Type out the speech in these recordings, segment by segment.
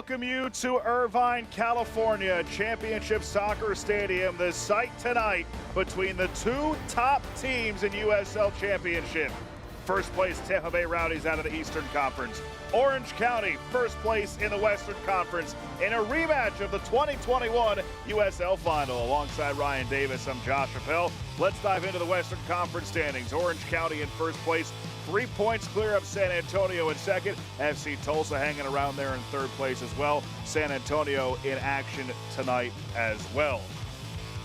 welcome you to Irvine, California, Championship Soccer Stadium, the site tonight between the two top teams in USL Championship. First place, Tampa Bay Rowdies out of the Eastern Conference. Orange County, first place in the Western Conference in a rematch of the 2021 USL Final. Alongside Ryan Davis, I'm Josh Appel. Let's dive into the Western Conference standings. Orange County in first place, 3 points clear of San Antonio in second. FC Tulsa hanging around there in third place as well. San Antonio in action tonight as well.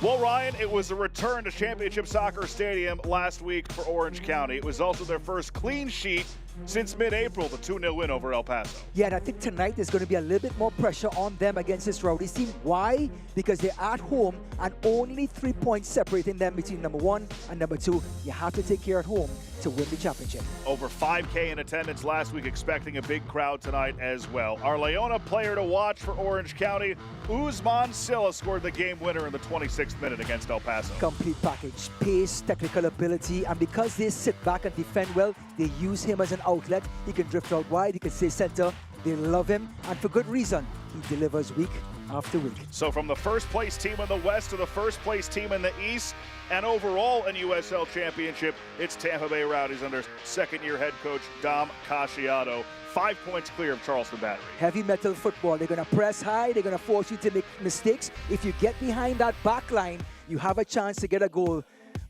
Well, Ryan, it was a return to Championship Soccer Stadium last week for Orange County. It was also their first clean sheet since mid-April, the 2-0 win over El Paso. Yeah, and I think tonight there's going to be a little bit more pressure on them against this Rowdies team. Why? Because they're at home and only 3 points separating them between number 1 and number 2. You have to take care at home to win the championship. Over 5K in attendance last week, expecting a big crowd tonight as well. Our Leona player to watch for Orange County, Usman Silla, scored the game winner in the 26th minute against El Paso. Complete package, pace, technical ability, and because they sit back and defend well, they use him as an outlet. He can drift out wide, he can stay center. They love him, and for good reason. He delivers week after week. So from the first place team in the West to the first place team in the East, and overall in USL Championship, it's Tampa Bay Rowdies under second-year head coach Dom Casciato. 5 points clear of Charleston Battery. Heavy metal football. They're going to press high. They're going to force you to make mistakes. If you get behind that back line, you have a chance to get a goal.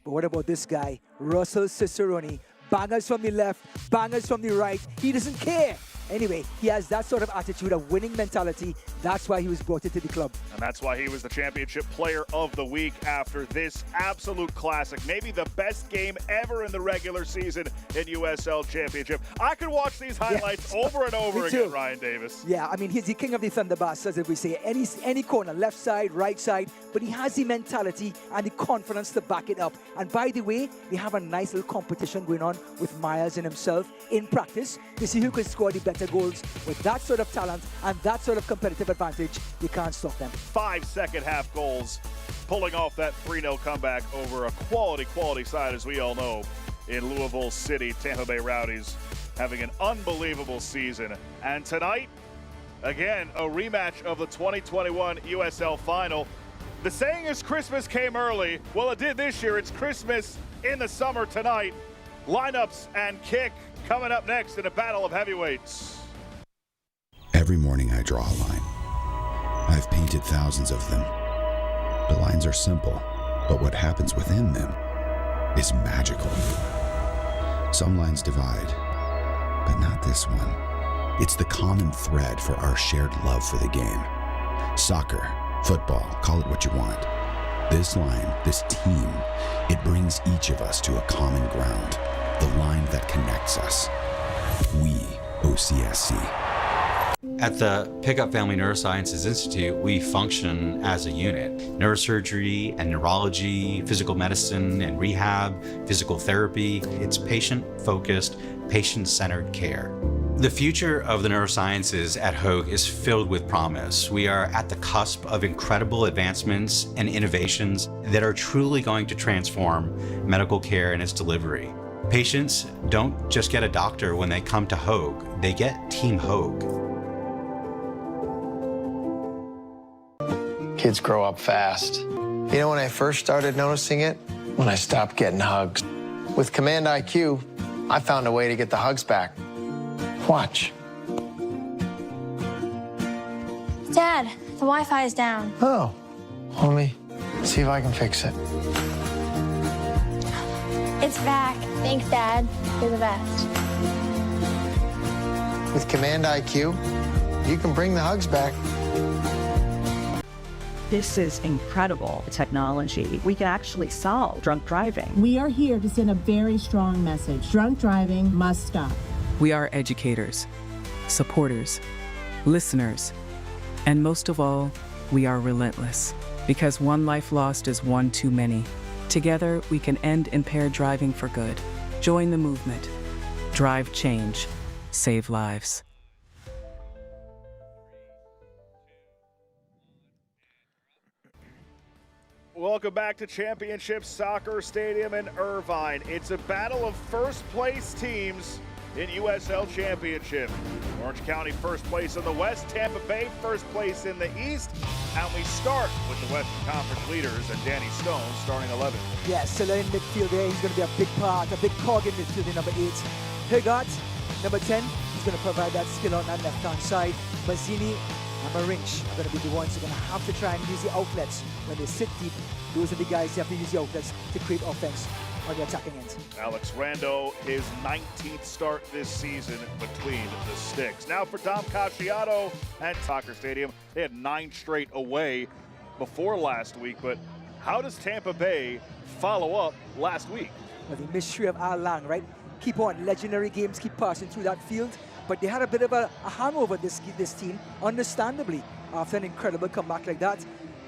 But what about this guy, Russell Cicerone? Bangers from the left, bangers from the right. He doesn't care. Anyway, he has that sort of attitude, a winning mentality. That's why he was brought into the club. And that's why he was the championship player of the week after this absolute classic. Maybe the best game ever in the regular season in USL Championship. I could watch these highlights over and over again, Ryan Davis. Yeah, I mean, he's the king of the Thunderbirds, as we say. Any corner, left side, right side. But he has the mentality and the confidence to back it up. And by the way, we have a nice little competition going on with Myers and himself in practice to see who can score the better goals. With that sort of talent and that sort of competitive advantage, you can't stop them. 5 second-half goals, pulling off that 3-0 comeback over a quality side, as we all know, in Louisville City. Tampa Bay Rowdies having an unbelievable season. And tonight, again, a rematch of the 2021 USL Final. The saying is Christmas came early. Well, it did this year. It's Christmas in the summer tonight. Lineups and kick coming up next in a battle of heavyweights. Every morning I draw a line. I've painted thousands of them. The lines are simple, but what happens within them is magical. Some lines divide, but not this one. It's the common thread for our shared love for the game. Soccer, football, call it what you want. This line, this team, it brings each of us to a common ground. The line that connects us. We, OCSC. At the Pickup Family Neurosciences Institute, we function as a unit. Neurosurgery and neurology, physical medicine and rehab, physical therapy. It's patient-focused, patient-centered care. The future of the neurosciences at Hoag is filled with promise. We are at the cusp of incredible advancements and innovations that are truly going to transform medical care and its delivery. Patients don't just get a doctor when they come to Hoag, they get Team Hoag. Kids grow up fast. You know when I first started noticing it? When I stopped getting hugs. With Command IQ, I found a way to get the hugs back. Watch. Dad, the Wi-Fi is down. Oh, let me see if I can fix it. It's back. Thanks, Dad. You're the best. With Command IQ, you can bring the hugs back. This is incredible technology. We can actually solve drunk driving. We are here to send a very strong message. Drunk driving must stop. We are educators, supporters, listeners, and most of all, we are relentless. Because one life lost is one too many. Together, we can end impaired driving for good. Join the movement. Drive change. Save lives. Welcome back to Championship Soccer Stadium in Irvine. It's a battle of first place teams in USL Championship. Orange County first place in the West, Tampa Bay first place in the East, and we start with the Western Conference leaders and Danny Stone starting 11. Yes, Silla in midfield there. He's going to be a big part, a big cog in midfield in number 8. Higart, number 10. He's going to provide that skill on that left-hand side. Mazzini and Marinch are going to be the ones who are going to have to try and use the outlets when they sit deep. Those are the guys who have to use the outlets to create offense on the attacking end. Alex Rando, his 19th start this season between the sticks. Now for Dom Casciato and Soccer Stadium. They had 9 straight away before last week, but how does Tampa Bay follow up last week? Well, the mystery of Al Lang, right? Keep on, legendary games keep passing through that field, but they had a bit of a hangover, this team, understandably, after an incredible comeback like that.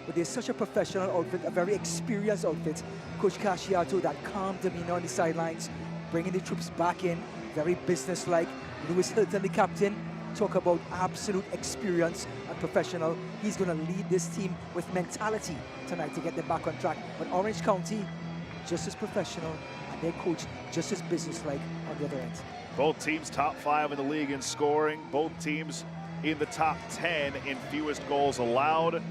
But they're such a professional outfit, a very experienced outfit. Coach Casciato, that calm demeanor on the sidelines, bringing the troops back in, very businesslike. Lewis Hilton, the captain, talk about absolute experience and professional. He's going to lead this team with mentality tonight to get them back on track. But Orange County, just as professional, and their coach just as businesslike on the other end. Both teams top 5 in the league in scoring. Both teams in the top 10 in fewest goals allowed.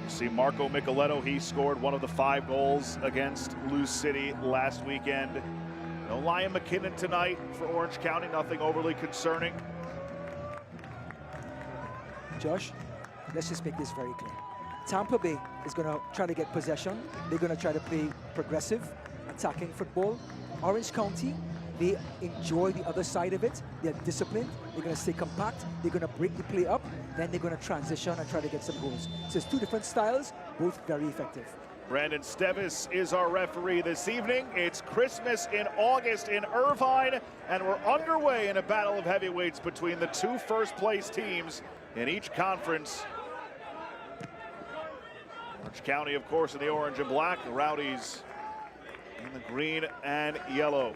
See Marco Micheletto, he scored one of the 5 goals against Lewis City last weekend. No Lion McKinnon tonight for Orange County, nothing overly concerning. Josh, let's just make this very clear. Tampa Bay is going to try to get possession. They're going to try to play progressive, attacking football. Orange County, they enjoy the other side of it. They're disciplined. They're going to stay compact. They're going to break the play up. Then they're going to transition and try to get some goals. So it's 2 different styles, both very effective. Brandon Stevis is our referee this evening. It's Christmas in August in Irvine, and we're underway in a battle of heavyweights between the 2 first-place teams in each conference. Orange County, of course, in the orange and black. The Rowdies in the green and yellow.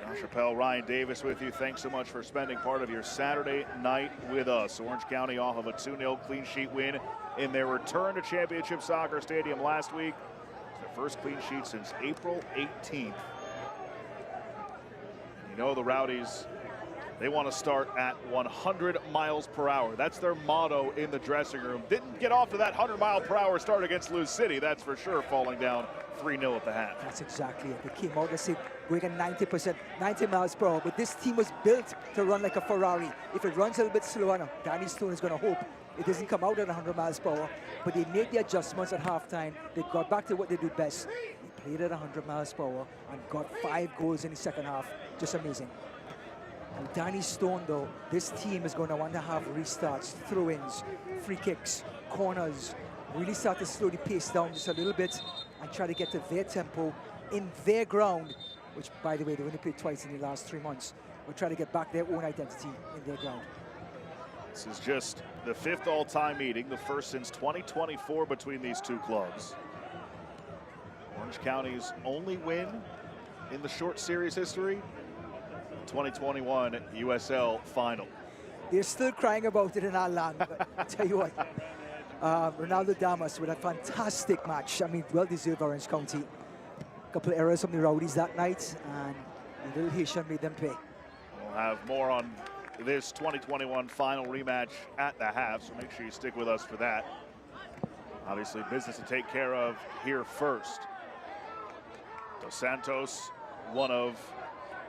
Josh Appel, Ryan Davis with you. Thanks so much for spending part of your Saturday night with us. Orange County off of a 2-0 clean sheet win in their return to Championship Soccer Stadium last week. It's their first clean sheet since April 18th. You know the Rowdies, they want to start at 100 miles per hour. That's their motto in the dressing room. Didn't get off to that 100-mile-per-hour start against Lewis City, that's for sure, falling down 3-0 at the half. That's exactly it. They came out, let's say, going at 90 miles per hour. But this team was built to run like a Ferrari. If it runs a little bit slower, now, Danny Stone is going to hope it doesn't come out at 100 miles per hour. But they made the adjustments at halftime. They got back to what they do best. They played at 100 miles per hour and got 5 goals in the second half. Just amazing. And Danny Stone, though, this team is going to want to have restarts, throw-ins, free kicks, corners, really start to slow the pace down just a little bit and try to get to their tempo in their ground, which, by the way, they've only played twice in the last 3 months. We'll try to get back their own identity in their ground. This is just the 5th all-time meeting, the first since 2024 between these 2 clubs. Orange County's only win in the short series history, 2021 USL final. They're still crying about it in our land, but I tell you what, Ronaldo Damas with a fantastic match. I mean, well-deserved Orange County. A couple of errors from the Rowdies that night, and the little Haitian made them pay. We'll have more on this 2021 final rematch at the half, so make sure you stick with us for that. Obviously, business to take care of here first. Dos Santos, one of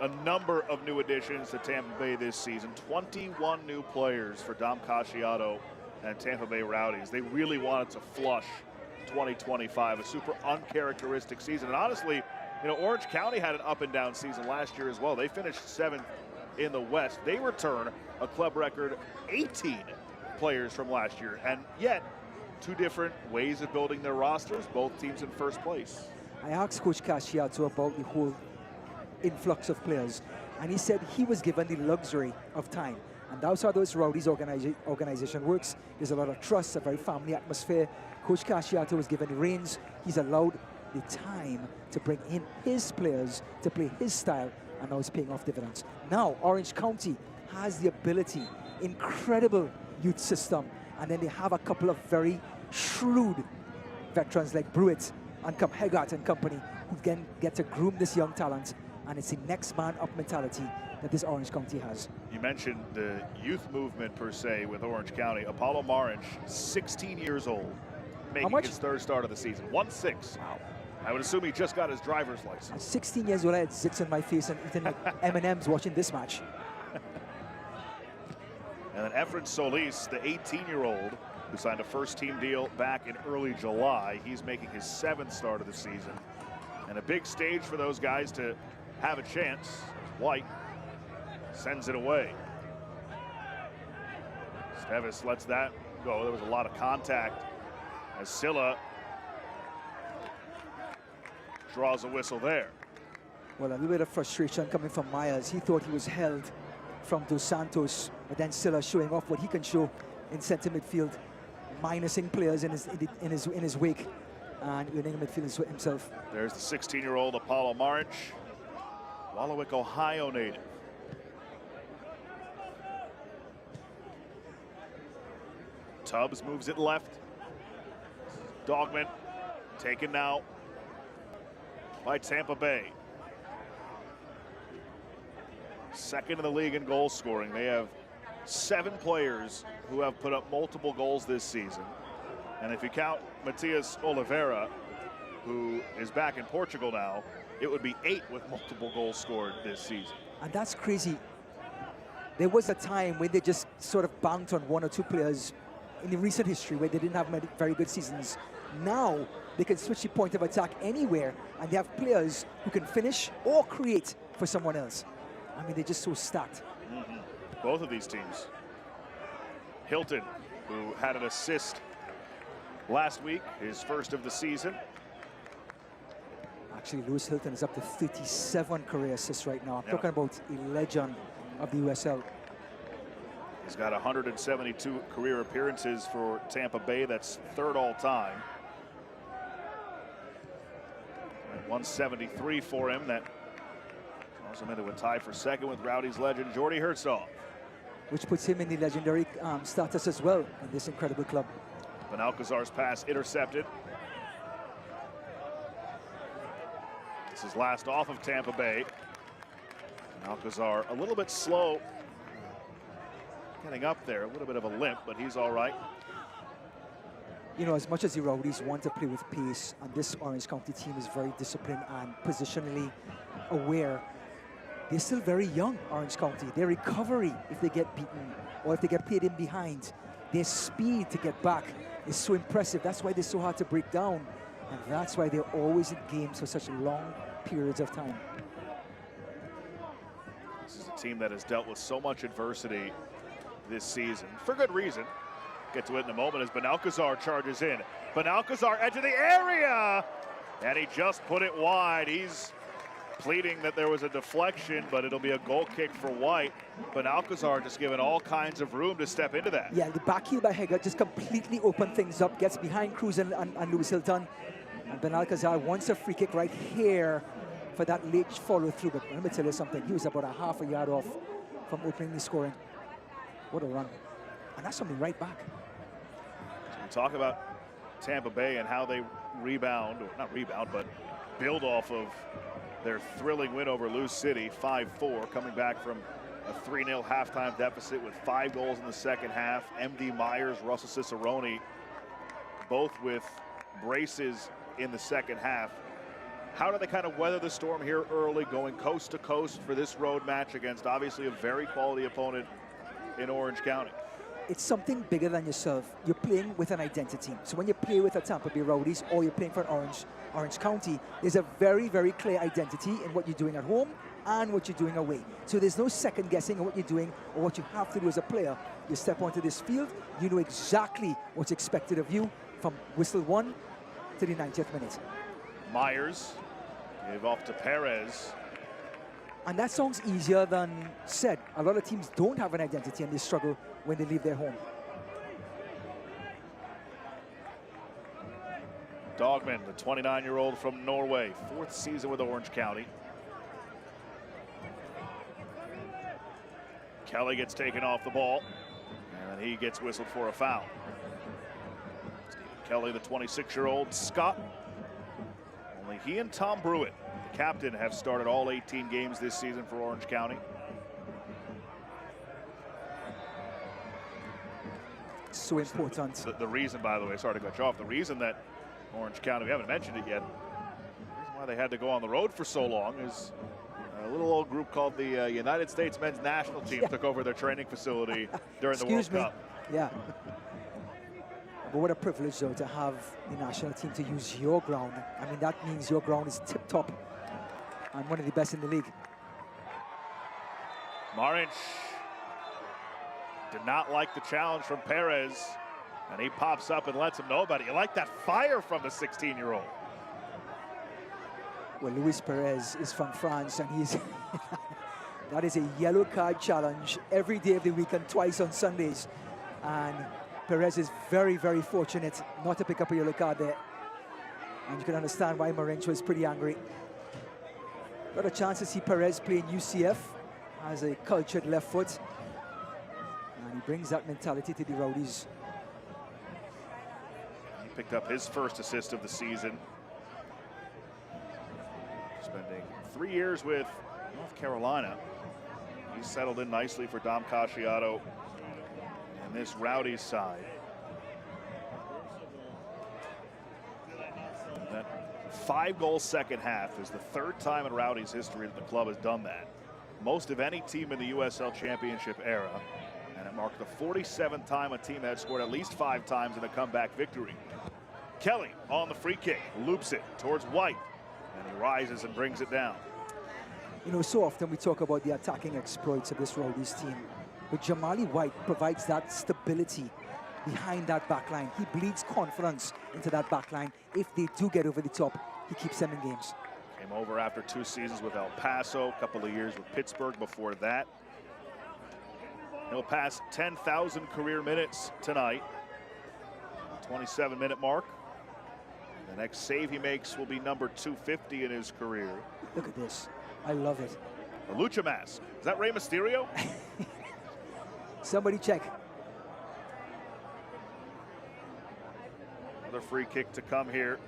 a number of new additions to Tampa Bay this season. 21 new players for Dom Casciato and Tampa Bay Rowdies. They really wanted to flush 2025, a super uncharacteristic season. And honestly, you know, Orange County had an up and down season last year as well. They finished 7th in the West. They return a club record 18 players from last year, and yet 2 different ways of building their rosters, both teams in first place. I asked Coach Casciato about the whole influx of players, and he said he was given the luxury of time. And that's how those Rowdies organization works. There's a lot of trust, a very family atmosphere. Coach Casciato was given the reins. He's allowed the time to bring in his players to play his style, and now it's paying off dividends. Now, Orange County has the ability, incredible youth system, and then they have a couple of very shrewd veterans like Brewitt and come Haggart and company, who can get to groom this young talent. And it's the next man up mentality that this Orange County has. You mentioned the youth movement per se with Orange County. Apollo Marinch, 16 years old, making his third start of the season. 1-6. Wow. I would assume he just got his driver's license. At 16 years old, I had zits on my face and eating M&Ms watching this match. And then Efren Solis, the 18-year-old, who signed a first-team deal back in early July. He's making his 7th start of the season. And a big stage for those guys to have a chance. White sends it away. Stevis lets that go. There was a lot of contact as Silla draws a whistle there. Well, a little bit of frustration coming from Myers. He thought he was held from Dos Santos, but then Silla showing off what he can show in center midfield, minusing players in his wake and winning midfield himself. There's the 16-year-old Apollo Marinch, Wallowwick, Ohio native. Tubbs moves it left. Dogman taken now by Tampa Bay. Second in the league in goal scoring. They have 7 players who have put up multiple goals this season. And if you count Matias Oliveira, who is back in Portugal now, it would be 8 with multiple goals scored this season. And that's crazy. There was a time when they just sort of banked on 1 or 2 players in the recent history where they didn't have very good seasons. Now they can switch the point of attack anywhere, and they have players who can finish or create for someone else. I mean, they're just so stacked. Both of these teams. Hilton, who had an assist last week, his first of the season. Actually, Lewis Hilton is up to 37 career assists right now. I'm talking about a legend of the USL. He's got 172 career appearances for Tampa Bay. That's 3rd all time. 173 for him. That also meant it would tie for 2nd with Rowdies legend Jordy Hertzog, which puts him in the legendary status as well in this incredible club. Benalcazar's pass intercepted. This is last off of Tampa Bay. Benalcazar a little bit slow getting up there, a little bit of a limp, but he's all right. You know, as much as the Rowdies want to play with pace, and this Orange County team is very disciplined and positionally aware, they're still very young, Orange County. Their recovery, if they get beaten or if they get played in behind, their speed to get back is so impressive. That's why they're so hard to break down, and that's why they're always in games for such long periods of time. This is a team that has dealt with so much adversity this season, for good reason. Get to it in a moment as Benalcazar charges in. Benalcazar, edge of the area, and he just put it wide. He's pleading that there was a deflection, but it'll be a goal kick for White. Benalcazar just given all kinds of room to step into that. Yeah, the back heel by Haggart just completely opened things up, gets behind Cruz and Lewis Hilton. And Benalcazar wants a free kick right here for that late follow through. But let me tell you something, he was about a half a yard off from opening the scoring. What a run. And that's something right back. So we talk about Tampa Bay and how they rebound, or not rebound, but build off of their thrilling win over Lou City, 5-4, coming back from a 3-0 halftime deficit with 5 goals in the second half. M.D. Myers, Russell Cicerone, both with braces in the second half. How do they kind of weather the storm here early, going coast to coast for this road match against obviously a very quality opponent in Orange County? It's something bigger than yourself. You're playing with an identity. So when you play with a Tampa Bay Rowdies or you're playing for an Orange County, there's a very, very clear identity in what you're doing at home and what you're doing away. So there's no second guessing of what you're doing or what you have to do as a player. You step onto this field, you know exactly what's expected of you from whistle 1 to the 90th minute. Myers gave off to Perez. And that sounds easier than said. A lot of teams don't have an identity and they struggle when they leave their home. Dogman, the 29-year-old from Norway, 4th season with Orange County. Kelly gets taken off the ball, and then he gets whistled for a foul. Stephen Kelly, the 26-year-old Scot, he and Tom Brewitt, the captain, have started all 18 games this season for Orange County. So important. The reason, by the way, sorry to cut you off, the reason that Orange County, we haven't mentioned it yet, the reason why they had to go on the road for so long is a little old group called the United States men's national team took over their training facility during the World Cup. Yeah. But what a privilege, though, to have the national team to use your ground. I mean, that means your ground is tip-top and one of the best in the league. Maric did not like the challenge from Perez, and he pops up and lets him know about it. You like that fire from the 16-year-old. Well, Luis Perez is from France, and he's that is a yellow card challenge every day of the week and twice on Sundays. And Perez is very, very fortunate not to pick up a yellow card there. And you can understand why Maric was pretty angry. Got a chance to see Perez play in UCF as a cultured left foot. And he brings that mentality to the Rowdies. He picked up his first assist of the season. Spending 3 years with North Carolina. He's settled in nicely for Dom Casciato and this Rowdies side. That 5-goal second half is the third time in Rowdies history that the club has done that. Most of any team in the USL Championship era. And it marked the 47th time a team had scored at least 5 times in a comeback victory. Kelly on the free kick, loops it towards White, and he rises and brings it down. You know, so often we talk about the attacking exploits of this Rowdies team, but Jamali White provides that stability behind that back line. He bleeds confidence into that back line. If they do get over the top, he keeps them in games. Came over after 2 seasons with El Paso, a couple of years with Pittsburgh before that. He'll pass 10,000 career minutes tonight. 27-minute mark. The next save he makes will be number 250 in his career. Look at this. I love it. The Lucha mask. Is that Rey Mysterio? Somebody check. Another free kick to come here.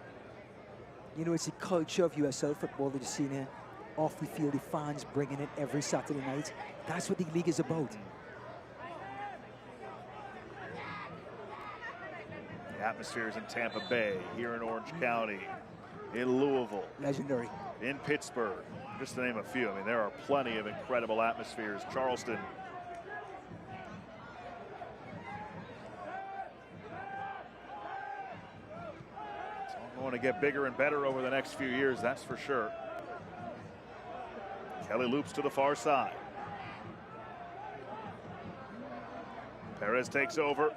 You know, it's the culture of USL football that you've seen here. Off the field, the fans bringing it every Saturday night. That's what the league is about. The atmospheres in Tampa Bay, here in Orange County, in Louisville. Legendary. In Pittsburgh, just to name a few. I mean, there are plenty of incredible atmospheres. Charleston. It's all going to get bigger and better over the next few years, that's for sure. Kelly loops to the far side. Perez takes over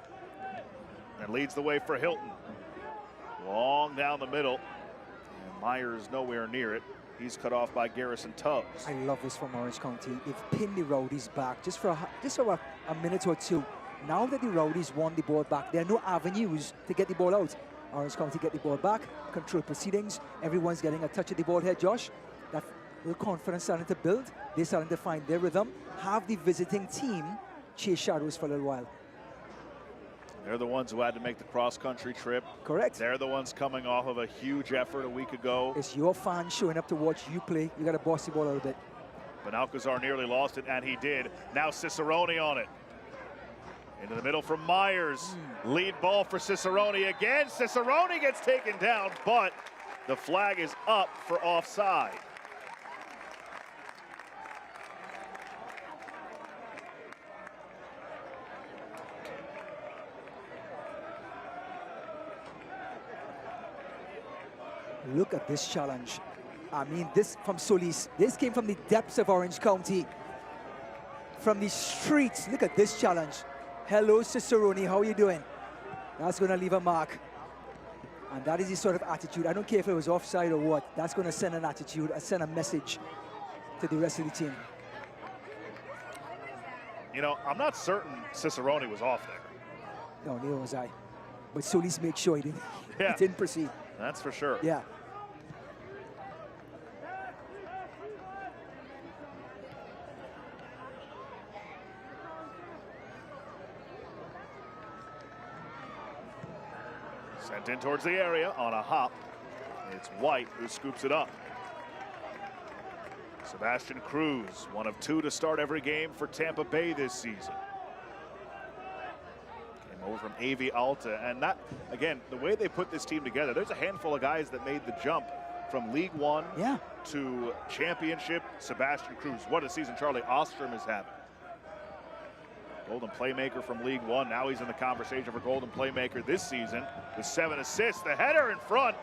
and leads the way for Hilton. Long down the middle. And Myers nowhere near it. He's cut off by Garrison Tubbs. I love this from Orange County. They've pinned the Rowdies back just for a minute or two. Now that the Rowdies won the ball back, there are no avenues to get the ball out. Orange County get the ball back, control proceedings. Everyone's getting a touch of the ball here, Josh. That little confidence starting to build. They're starting to find their rhythm. Have the visiting team chase shadows for a little while. They're the ones who had to make the cross-country trip. Correct. They're the ones coming off of a huge effort a week ago. It's your fans showing up to watch you play. You got to boss the ball a little bit. But Alcazar nearly lost it, and he did. Now Cicerone on it. Into the middle from Myers. Lead ball for Cicerone again. Cicerone gets taken down, but the flag is up for offside. Look at this challenge. I mean, this from Solis. This came from the depths of Orange County. From the streets. Look at this challenge. Hello, Cicerone. How are you doing? That's going to leave a mark. And that is the sort of attitude. I don't care if it was offside or what. That's going to send an attitude, send a message to the rest of the team. You know, I'm not certain Cicerone was off there. No, neither was I. But Solis made sure he didn't, Yeah. he didn't proceed. That's for sure. Yeah. Sent in towards the area on a hop. It's White who scoops it up. Sebastian Cruz, one of two to start every game for Tampa Bay this season. Came over from AV Alta, and that, again, the way they put this team together, there's a handful of guys that made the jump from League One to Championship. Sebastian Cruz, what a season Charlie Ostrom is having. Golden Playmaker from League One, now he's in the conversation for Golden Playmaker this season with 7 assists. The header in front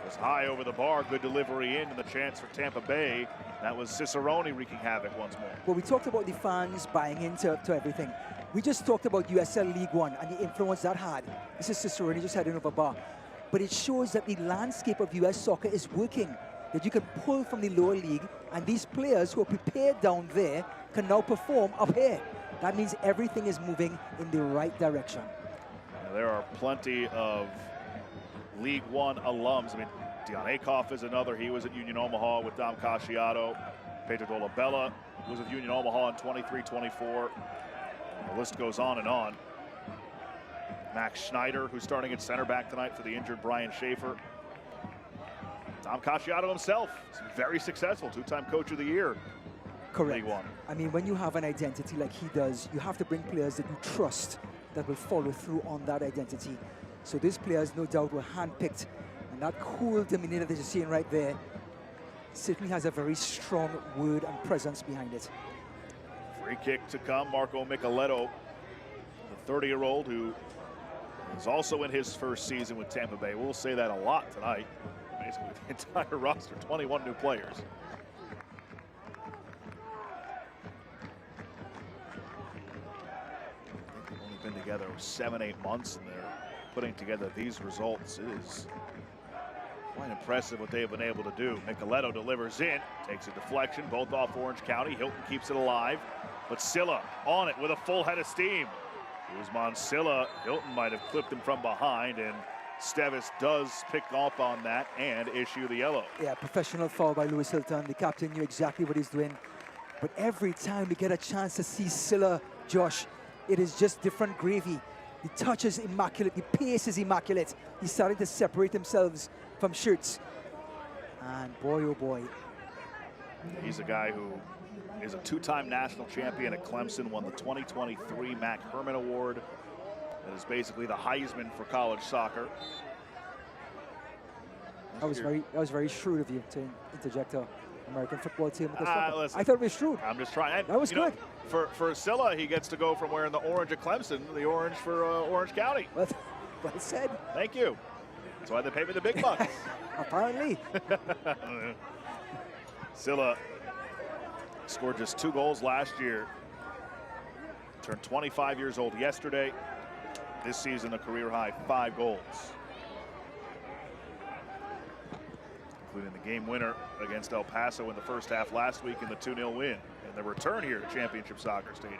was high over the bar, good delivery in, and the chance for Tampa Bay. That was Cicerone wreaking havoc once more. Well, we talked about the fans buying into everything. We just talked about USL League One and the influence that had. This is Cicerone just heading over bar. But it shows that the landscape of US soccer is working, that you can pull from the lower league, and these players who are prepared down there can now perform up here. That means everything is moving in the right direction. Now, there are plenty of League One alums. I mean, Dion Akoff is another. He was at Union Omaha with Dom Casciato. Pedro Dolabella was with Union Omaha in 23-24. The list goes on and on. Max Schneider, who's starting at center back tonight for the injured Brian Schaefer. Dom Casciato himself is very successful, two-time Coach of the Year. Correct. League One. I mean, when you have an identity like he does, you have to bring players that you trust that will follow through on that identity. So these players, no doubt, were handpicked, and that cool demeanor that you're seeing right there certainly has a very strong word and presence behind it. Free kick to come, Marco Micheletto, the 30-year-old who is also in his first season with Tampa Bay. We'll say that a lot tonight. Basically, the entire roster, 21 new players. They've only been together 7-8 months, and they're putting together these results. It is quite impressive what they've been able to do. Micheletto delivers in, takes a deflection, both off Orange County. Hilton keeps it alive, but Silla on it with a full head of steam. Guzman Silla, Hilton might have clipped him from behind, and Stevis does pick up on that and issue the yellow. Yeah, professional foul by Lewis Hilton. The captain knew exactly what he's doing. But every time we get a chance to see Silla, Josh, it is just different gravy. The touch is immaculate, the pace is immaculate. He's starting to separate himself from shirts. And boy, oh boy. He's a guy who is a two-time national champion at Clemson, won the 2023 Mac Herman Award. That is basically the Heisman for college soccer. That was very shrewd of you to interject an American football team. With this listen, I thought it was shrewd. I'm just trying. That was good. For Silla, he gets to go from wearing the orange at Clemson to the orange for Orange County. Well said. Thank you. That's why they pay me the big bucks. Apparently. Silla scored just 2 goals last year. Turned 25 years old yesterday. This season, a career high 5 goals. Including the game winner against El Paso in the first half last week in the 2-0 win. And the return here to Championship Soccer Stadium.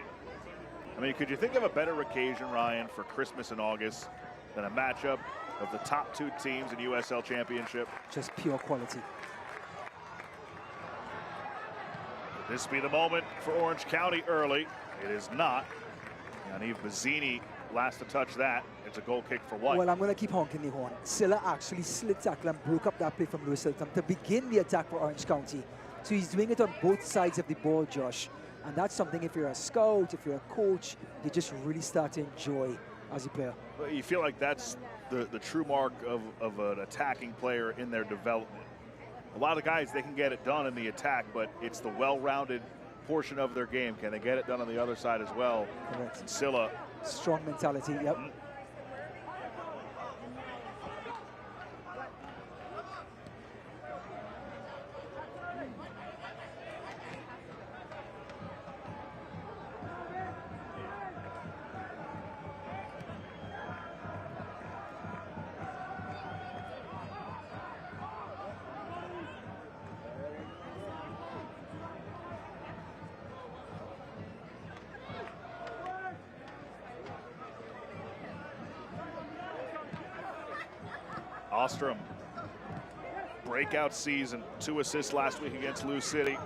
I mean, could you think of a better occasion, Ryan, for Christmas in August than a matchup of the top 2 teams in USL Championship? Just pure quality. Could this be the moment for Orange County early? It is not. Yaniv Bazzini last to touch that. It's a goal kick for White. Well, I'm going to keep honking the horn. Silla actually slid tackle and broke up that play from Lewis Hilton to begin the attack for Orange County. So he's doing it on both sides of the ball, Josh. And that's something, if you're a scout, if you're a coach, you just really start to enjoy as a player. Well, you feel like that's the true mark of an attacking player in their development. A lot of guys, they can get it done in the attack, but it's the well-rounded portion of their game. Can they get it done on the other side as well? Correct. And Silla. Strong mentality, yep. Ostrom, breakout season, 2 assists last week against Lou City.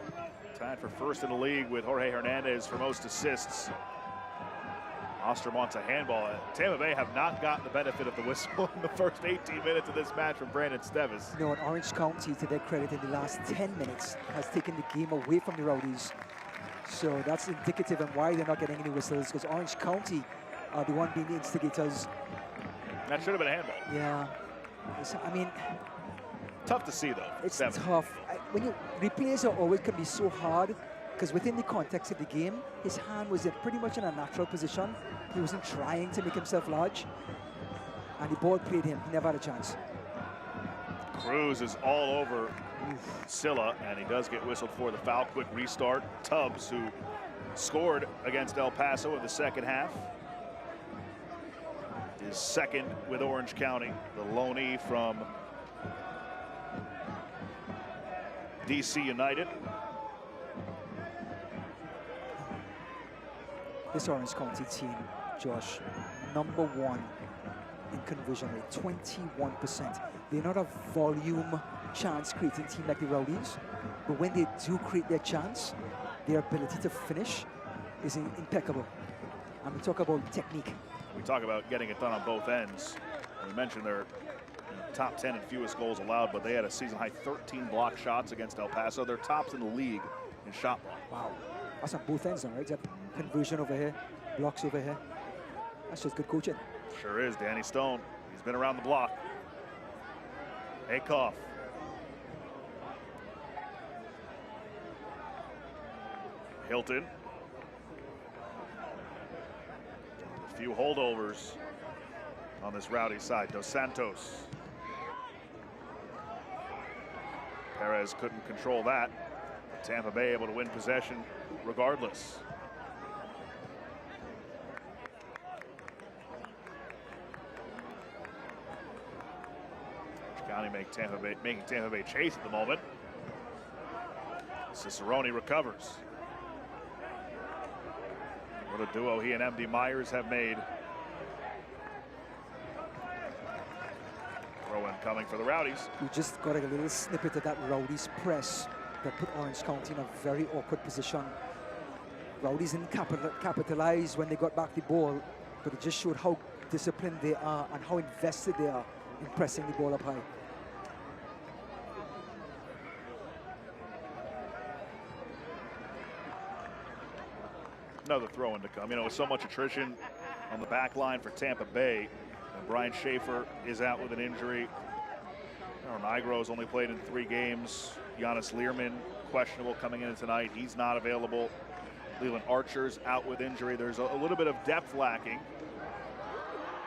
Tied for first in the league with Jorge Hernandez for most assists. Ostrom wants a handball. Tampa Bay have not gotten the benefit of the whistle in the first 18 minutes of this match from Brandon Stevis. You know, and Orange County, to their credit, in the last 10 minutes has taken the game away from the Rowdies. So that's indicative of why they're not getting any whistles, because Orange County are the one being the instigators. That should have been a handball. Yeah. I mean, tough to see, though. It's tough. When you replays are always can be so hard, because within the context of the game, his hand was pretty much in a natural position. He wasn't trying to make himself large, and the ball played him. He never had a chance. Cruz is all over Silla, and he does get whistled for the foul. Quick restart. Tubbs, who scored against El Paso in the second half, is second with Orange County. The loanee from DC United. This Orange County team, Josh, #1 in conversion rate, 21%. They're not a volume chance creating team like the Rowdies, but when they do create their chance, their ability to finish is impeccable. And we talk about technique. We talk about getting it done on both ends. We mentioned their top 10 in fewest goals allowed, but they had a season-high 13 block shots against El Paso. They're tops in the league in shot block. Wow, that's on both ends, right? That conversion over here, blocks over here. That's just good coaching. Sure is. Danny Stone. He's been around the block. Akoff. Hilton. A few holdovers on this Rowdy side. Dos Santos. Perez couldn't control that. Tampa Bay able to win possession regardless. County making Tampa Bay chase at the moment. Cicerone recovers. What a duo he and MD Myers have made. Throw-in coming for the Rowdies. We just got a little snippet of that Rowdies press that put Orange County in a very awkward position. Rowdies didn't capitalize when they got back the ball, but it just showed how disciplined they are and how invested they are in pressing the ball up high. Another throw-in to come. You know, with so much attrition on the back line for Tampa Bay, and Brian Schaefer is out with an injury. Nigro's only played in 3 games. Giannis Learman, questionable coming in tonight. He's not available. Leland Archer's out with injury. There's a little bit of depth lacking.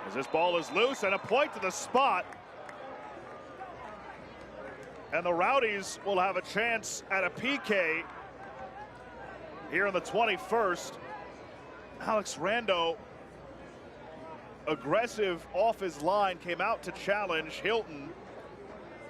As this ball is loose, and a point to the spot. And the Rowdies will have a chance at a PK here in the 21st. Alex Rando, aggressive off his line, came out to challenge Hilton.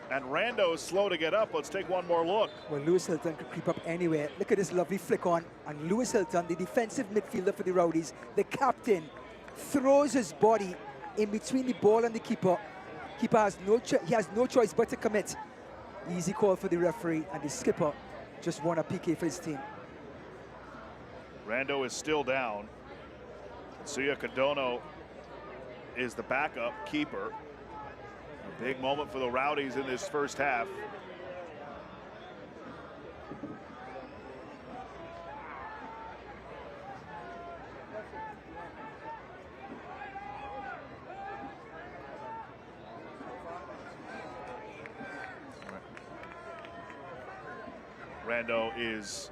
And Rando is slow to get up. Let's take one more look. Well, Lewis Hilton could creep up anywhere. Look at this lovely flick on. And Lewis Hilton, the defensive midfielder for the Rowdies, the captain, throws his body in between the ball and the keeper. Keeper has no choice but to commit. Easy call for the referee, and the skipper just won a PK for his team. Rando is still down. Suya Kadono is the backup keeper. A big moment for the Rowdies in this first half. Rando is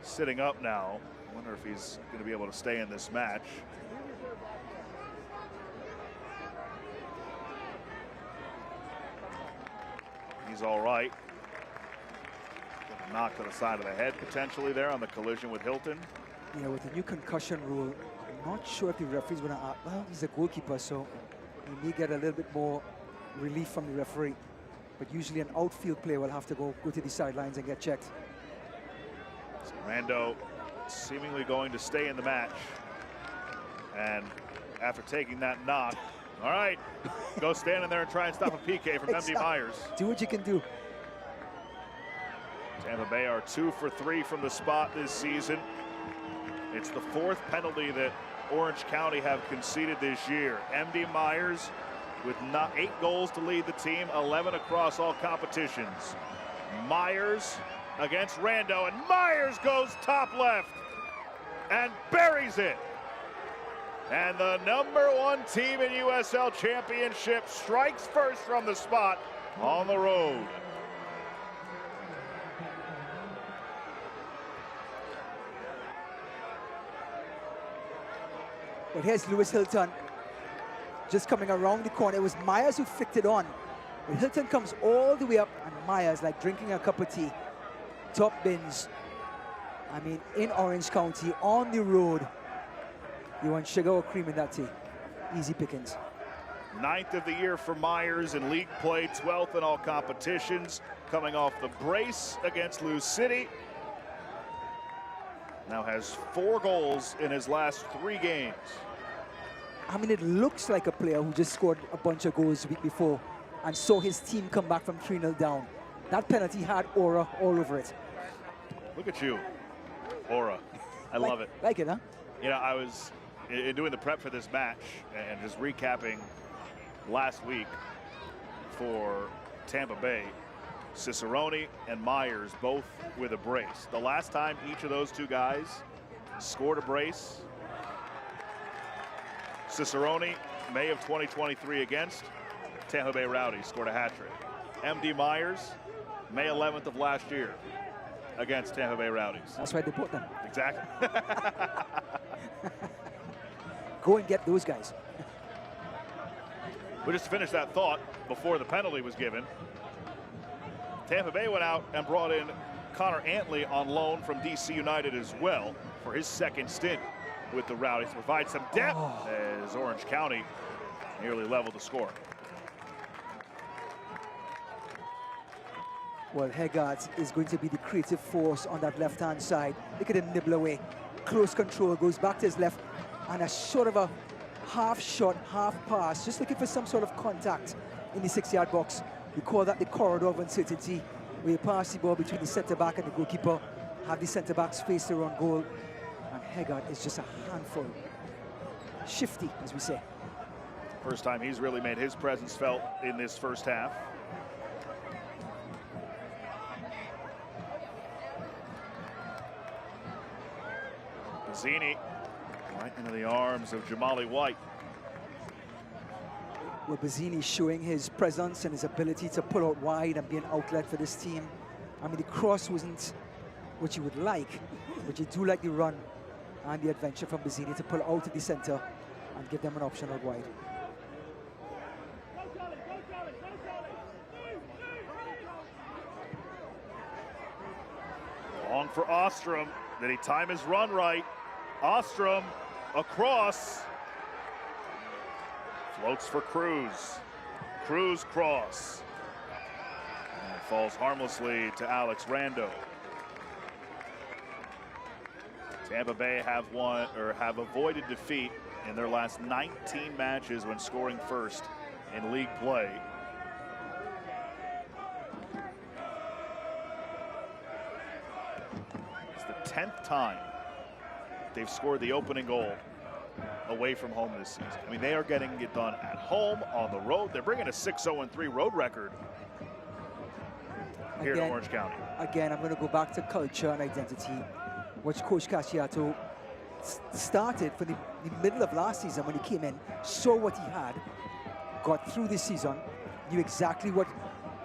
sitting up now. I wonder if he's going to be able to stay in this match. He's all right. Got a knock to the side of the head potentially there on the collision with Hilton. Yeah, with the new concussion rule, I'm not sure if the referee's going to act. Well, he's a goalkeeper, so he may get a little bit more relief from the referee. But usually an outfield player will have to go to the sidelines and get checked. So Rando seemingly going to stay in the match. And after taking that knock, all right, go stand in there and try and stop a PK from MD Myers. Do what you can do. Tampa Bay are 2 for 3 from the spot this season. It's the 4th penalty that Orange County have conceded this year. MD Myers with 8 goals to lead the team, 11 across all competitions. Myers against Rando, and Myers goes top left and buries it. And the #1 team in USL Championship strikes first from the spot on the road. But here's Lewis Hilton just coming around the corner. It was Myers who flicked it on. But Hilton comes all the way up, and Myers, like drinking a cup of tea. Top bins. I mean, in Orange County, on the road. You want sugar or cream in that tea? Easy pickings. 9th of the year for Myers in league play, 12th in all competitions, coming off the brace against Lou City. Now has 4 goals in his last 3 games. I mean, it looks like a player who just scored a bunch of goals the week before and saw his team come back from 3-0 down. That penalty had aura all over it. Look at you, aura. I love it. Like it, huh? You know, I was doing the prep for this match and just recapping last week for Tampa Bay. Cicerone and Myers both with a brace. The last time each of those 2 guys scored a brace, Cicerone, May of 2023 against Tampa Bay Rowdies, scored a hat-trick. MD Myers, May 11th of last year against Tampa Bay Rowdies. That's why they put them. Exactly. Go and get those guys. We just finished that thought before the penalty was given. Tampa Bay went out and brought in Connor Antley on loan from DC United as well for his 2nd stint with the Rowdies to provide some depth as Orange County nearly leveled the score. Well, Hegardt is going to be the creative force on that left-hand side. Look at him nibble away. Close control, goes back to his left, and a sort of a half shot, half pass, just looking for some sort of contact in the 6-yard box. We call that the corridor of uncertainty, where you pass the ball between the centre-back and the goalkeeper, have the centre-backs face their own goal, and Hegardt is just a handful. Shifty, as we say. First time he's really made his presence felt in this first half. Bazzini right into the arms of Jamali White. Well, Bazzini showing his presence and his ability to pull out wide and be an outlet for this team. I mean, the cross wasn't what you would like, but you do like the run and the adventure from Bazzini to pull out to the center and give them an option out wide. Long for Ostrom. Did he time his run right? Ostrom across. Floats for Cruz. Cruz cross. And it falls harmlessly to Alex Rando. Tampa Bay have avoided defeat in their last 19 matches when scoring first in league play. It's the 10th time they've scored the opening goal away from home this season. I mean, they are getting it done at home, on the road. They're bringing a 6-0-3 road record here in Orange County. Again, I'm going to go back to culture and identity, which Coach Casciato started for the middle of last season when he came in, saw what he had, got through this season, knew exactly what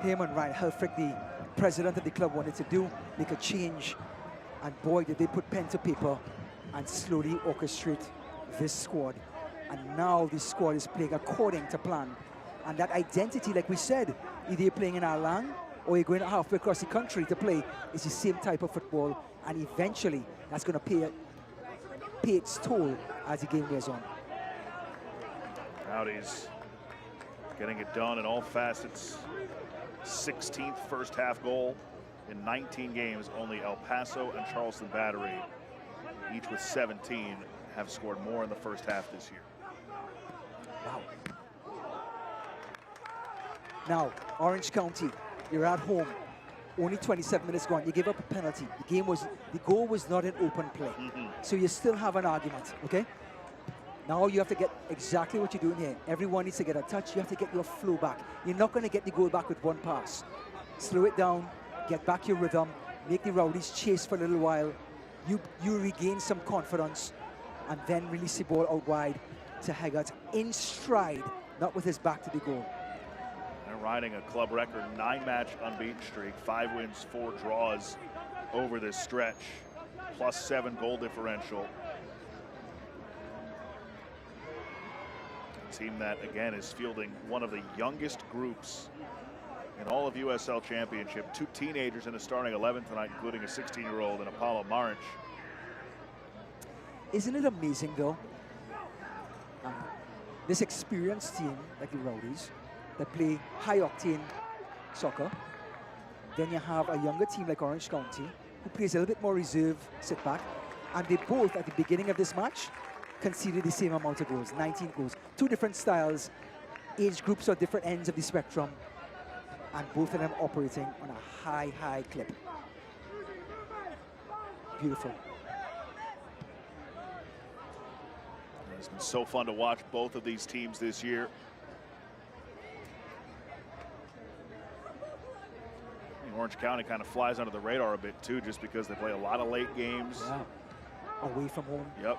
him and Ryan Helfrich, the president of the club, wanted to do, make a change. And boy, did they put pen to paper and slowly orchestrate this squad. And now this squad is playing according to plan. And that identity, like we said, either you're playing in Alang or you're going halfway across the country to play, is the same type of football. And eventually, that's going to pay its toll as the game wears on. Rowdies getting it done in all facets. 16th first half goal in 19 games. Only El Paso and Charleston Battery, each with 17, have scored more in the first half this year. Wow. Now, Orange County, you're at home. Only 27 minutes gone. You gave up a penalty. The goal was not an open play. So you still have an argument, okay? Now you have to get exactly what you're doing here. Everyone needs to get a touch. You have to get your flow back. You're not going to get the goal back with one pass. Slow it down, get back your rhythm, make the Rowdies chase for a little while. You regain some confidence, and then release the ball out wide to Haggart in stride, not with his back to the goal. They're riding a club record 9-match unbeaten streak, 5 wins, 4 draws over this stretch, +7 goal differential. A team that, again, is fielding one of the youngest groups in all of USL Championship. 2 teenagers in the starting 11 tonight, including a 16-year-old and Apollo Marinch. Isn't it amazing, though? This experienced team, like the Rowdies, that play high-octane soccer. Then you have a younger team like Orange County, who plays a little bit more reserve, sit back. And they both, at the beginning of this match, conceded the same amount of goals, 19 goals. 2 different styles, age groups on different ends of the spectrum, and both of them operating on a high clip. Beautiful. It's been so fun to watch both of these teams this year. Orange County kind of flies under the radar a bit too, just because they play a lot of late games. Yeah. Away from home. Yep.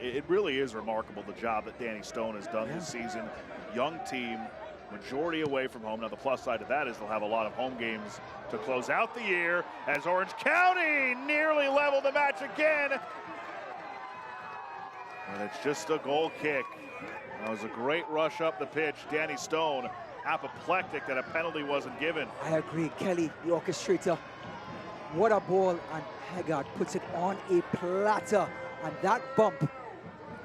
It really is remarkable the job that Danny Stone has done this season. Young team, majority away from home. Now the plus side of that is they'll have a lot of home games to close out the year, as Orange County nearly leveled the match again. And it's just a goal kick. That was a great rush up the pitch. Danny Stone, apoplectic that a penalty wasn't given. I agree. Kelly, the orchestrator. What a ball, and Haggard puts it on a platter. And that bump,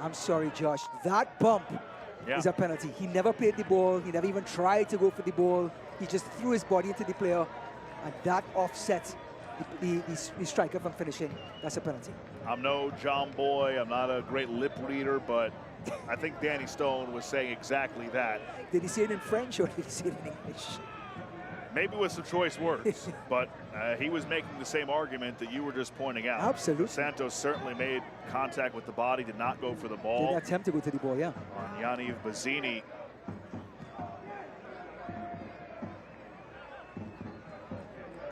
I'm sorry, Josh, that bump is a penalty. He never played the ball. He never even tried to go for the ball. He just threw his body into the player, and that offset the striker from finishing. That's a penalty. I'm no John Boy. I'm not a great lip reader, but I think Danny Stone was saying exactly that. Did he say it in French or did he say it in English? Maybe with some choice words, but he was making the same argument that you were just pointing out. Absolutely. Santos certainly made contact with the body, did not go for the ball. Didn't attempt to go to the ball, yeah. On Yaniv Bazzini.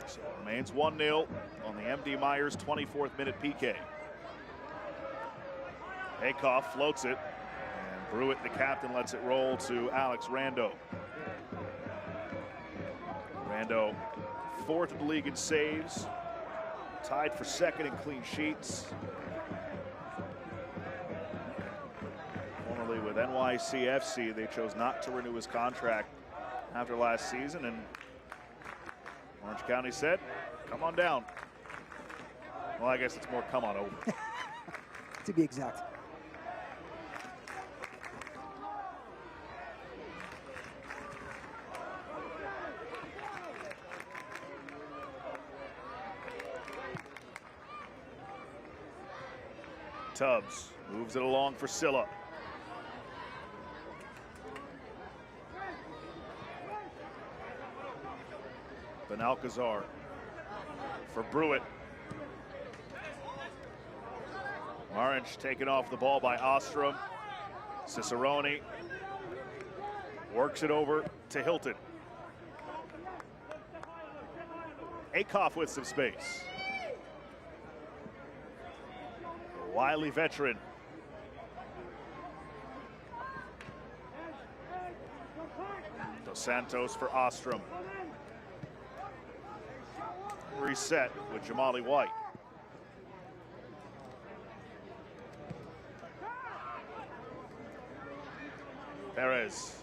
So it remains 1-0 on the MD Myers 24th minute PK. Akoff floats it, and Brewitt, the captain, lets it roll to Alex Rando. Rando, 4th in the league in saves, tied for 2nd in clean sheets. Formerly with NYCFC, they chose not to renew his contract after last season, and Orange County said, come on down. Well, I guess it's more come on over. To be exact. Tubbs moves it along for Silla. Benalcazar for Brewitt. Marinch taken off the ball by Ostrom. Cicerone works it over to Hilton. Akoff with some space. A wily veteran. Dos Santos for Ostrom. Reset with Jamali White. Perez.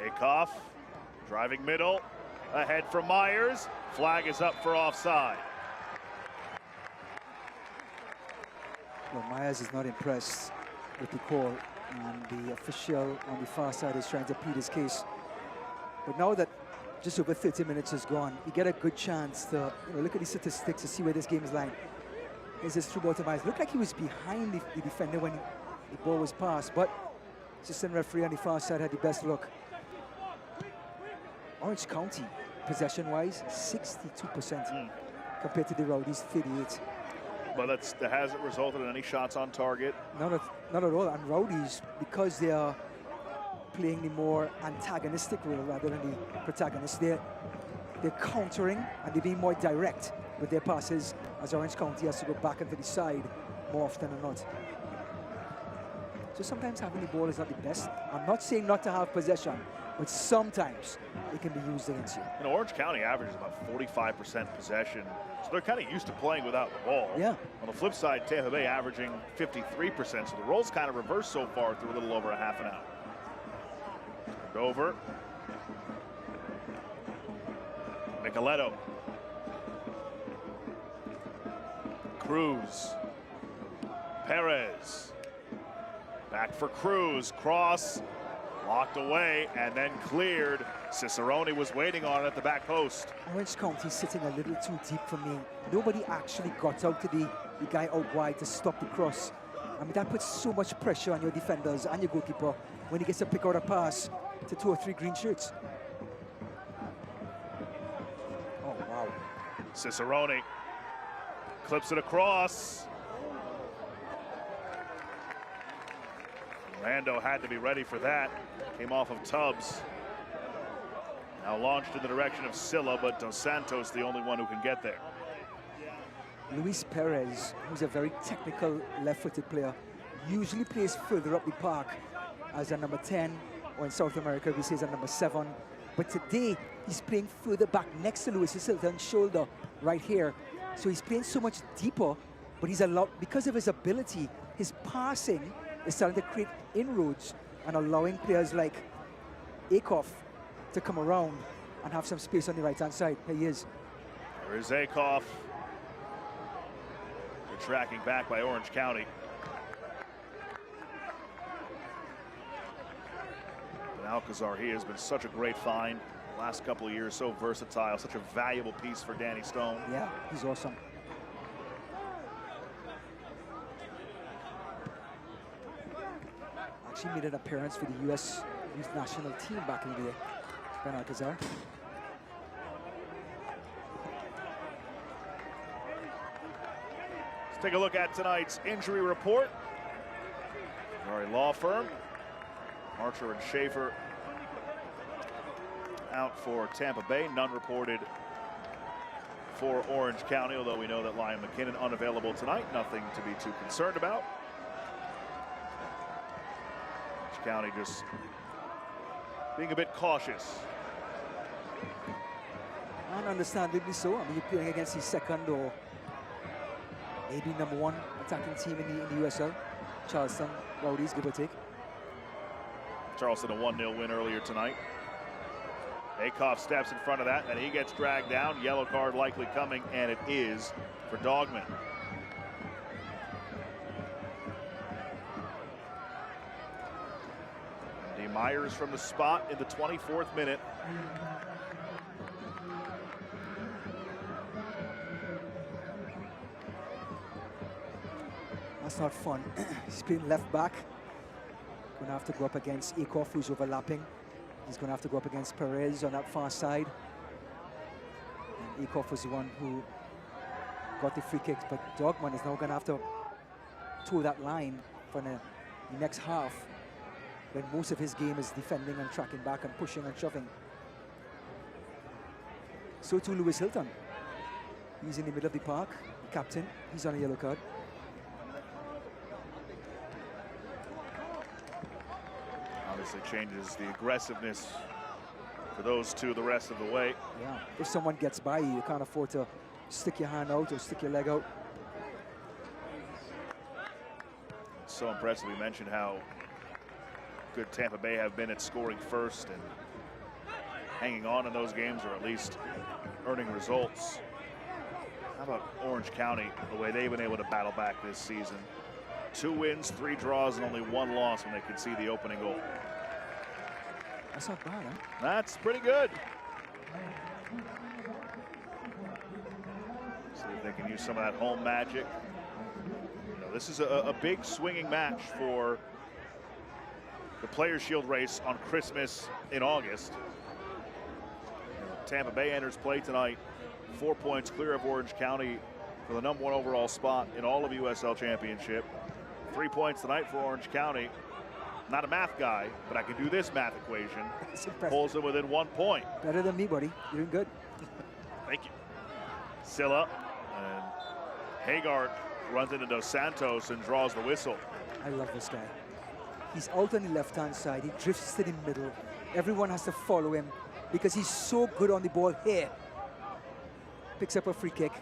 Akoff driving middle. Ahead from Myers. Flag is up for offside. Well, Myers is not impressed with the call, and the official on the far side is trying to plead his case. But now that just over 30 minutes is gone, you get a good chance to look at the statistics to see where this game is lying. Is this through ball to Myers? Looked like he was behind the defender when the ball was passed, but assistant referee on the far side had the best look. Orange County, possession-wise, 62% compared to the Rowdies, 38. But that hasn't resulted in any shots on target. Not at all. And Rowdies, because they are playing the more antagonistic role rather than the protagonist, they're countering and they're being more direct with their passes, as Orange County has to go back into the side more often than not. So sometimes having the ball is not the best. I'm not saying not to have possession, but sometimes it can be used against you. And Orange County averages about 45% possession, so they're kind of used to playing without the ball. Yeah. On the flip side, Tampa Bay averaging 53%, so the roles kind of reversed so far through a little over a half an hour. Turned over. Micheletto. Cruz. Perez. Back for Cruz. Cross. Locked away and then cleared. Cicerone was waiting on it at the back post. Orange County sitting a little too deep for me. Nobody actually got out to the guy out wide to stop the cross. I mean, that puts so much pressure on your defenders and your goalkeeper when he gets to pick out a pass to 2 or 3 green shirts. Oh, wow. Cicerone clips it across. Rando had to be ready for that. Came off of Tubbs. Now launched in the direction of Silla, but Dos Santos the only one who can get there. Luis Perez, who's a very technical left-footed player, usually plays further up the park as a number 10, or in South America we say as a number 7. But today he's playing further back next to Luis Hilton's shoulder right here. So he's playing so much deeper, but he's allowed, because of his ability, his passing is starting to create inroads and allowing players like Akoff to come around and have some space on the right-hand side. Here he is. There is Akoff. They're tracking back by Orange County. But Alcazar, he has been such a great find. Last couple of years, so versatile, such a valuable piece for Danny Stone. Yeah, he's awesome. Actually made an appearance for the U.S. Youth National Team back in the day, Ben Alcazar. Let's take a look at tonight's injury report. Our law firm, Archer and Schaefer out for Tampa Bay. None reported for Orange County, although we know that Lion McKinnon unavailable tonight. Nothing to be too concerned about. Orange County just being a bit cautious. And understandably so. I mean, you're playing against the second or maybe number 1 attacking team in the USL. Charleston Rowdies, give or take. Charleston a 1-0 win earlier tonight. Akoff steps in front of that, and he gets dragged down. Yellow card likely coming, and it is for Dogman. D. Myers from the spot in the 24th minute. That's not fun. He's playing left back. Going to have to go up against Akoff, who's overlapping. He's going to have to go up against Perez on that far side. And Akoff was the one who got the free kicks, but Dogman is now going to have to toe that line for the next half, when most of his game is defending and tracking back and pushing and shoving. So too Luis Hilton. He's in the middle of the park, the captain. He's on a yellow card. Obviously changes the aggressiveness for those two the rest of the way. Yeah, if someone gets by you, you can't afford to stick your hand out or stick your leg out. It's so impressive. We mentioned how good Tampa Bay have been at scoring first and hanging on in those games, or at least earning results. How about Orange County, the way they've been able to battle back this season? 2 wins, 3 draws, and only 1 loss when they concede the opening goal. That's not bad, huh? That's pretty good. See if they can use some of that home magic. You know, this is a big swinging match for the Players' Shield race on Christmas in August. Tampa Bay enters play tonight 4 points clear of Orange County for the #1 overall spot in all of USL Championship. 3 points tonight for Orange County. Not a math guy, but I can do this math equation. Pulls them within 1 point. Better than me, buddy. You're doing good. Thank you. Silla and Haggard runs into Dos Santos and draws the whistle. I love this guy. He's out on the left-hand side. He drifts to the middle. Everyone has to follow him because he's so good on the ball here. Picks up a free kick.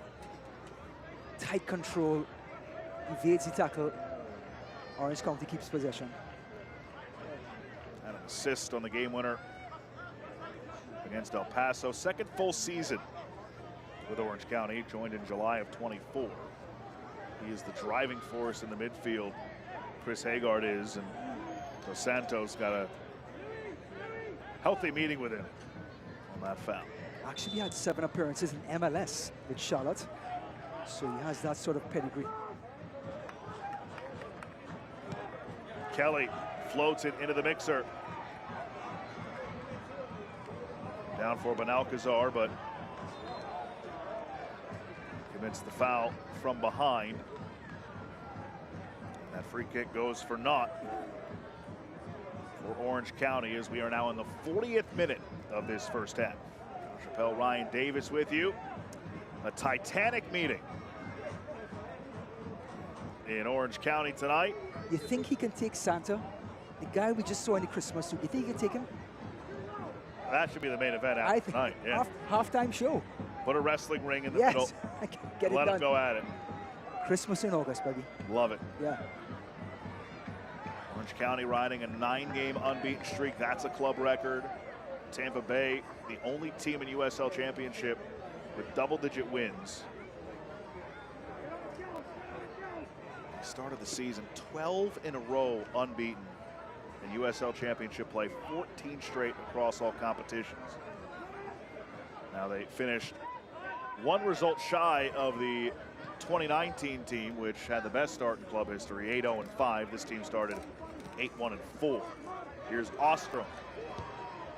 Tight control. Evades the tackle. Orange County keeps possession. And an assist on the game winner against El Paso. Second full season with Orange County, joined in July of 24. He is the driving force in the midfield. Chris Haggard is, and Dos Santos got a healthy meeting with him on that foul. Actually, he had 7 appearances in MLS with Charlotte, so he has that sort of pedigree. Kelly floats it into the mixer. Down for Benalcazar, but commits the foul from behind. That free kick goes for naught for Orange County as we are now in the 40th minute of this first half. Chappelle, Ryan Davis with you. A titanic meeting in Orange County tonight. You think he can take Santa? The guy we just saw in the Christmas suit, you think he can take him? That should be the main event I after think tonight. Yeah. Halftime show. Put a wrestling ring in the Yes, middle. get it Let done. him go at it. Christmas in August, baby. Love it. Yeah. Orange County riding a 9-game unbeaten streak. That's a club record. Tampa Bay, the only team in USL Championship with double-digit wins. Started the season 12 in a row unbeaten in USL Championship play, 14 straight across all competitions. Now they finished 1 result shy of the 2019 team, which had the best start in club history, 8-0-5. This team started 8-1-4. Here's Ostrom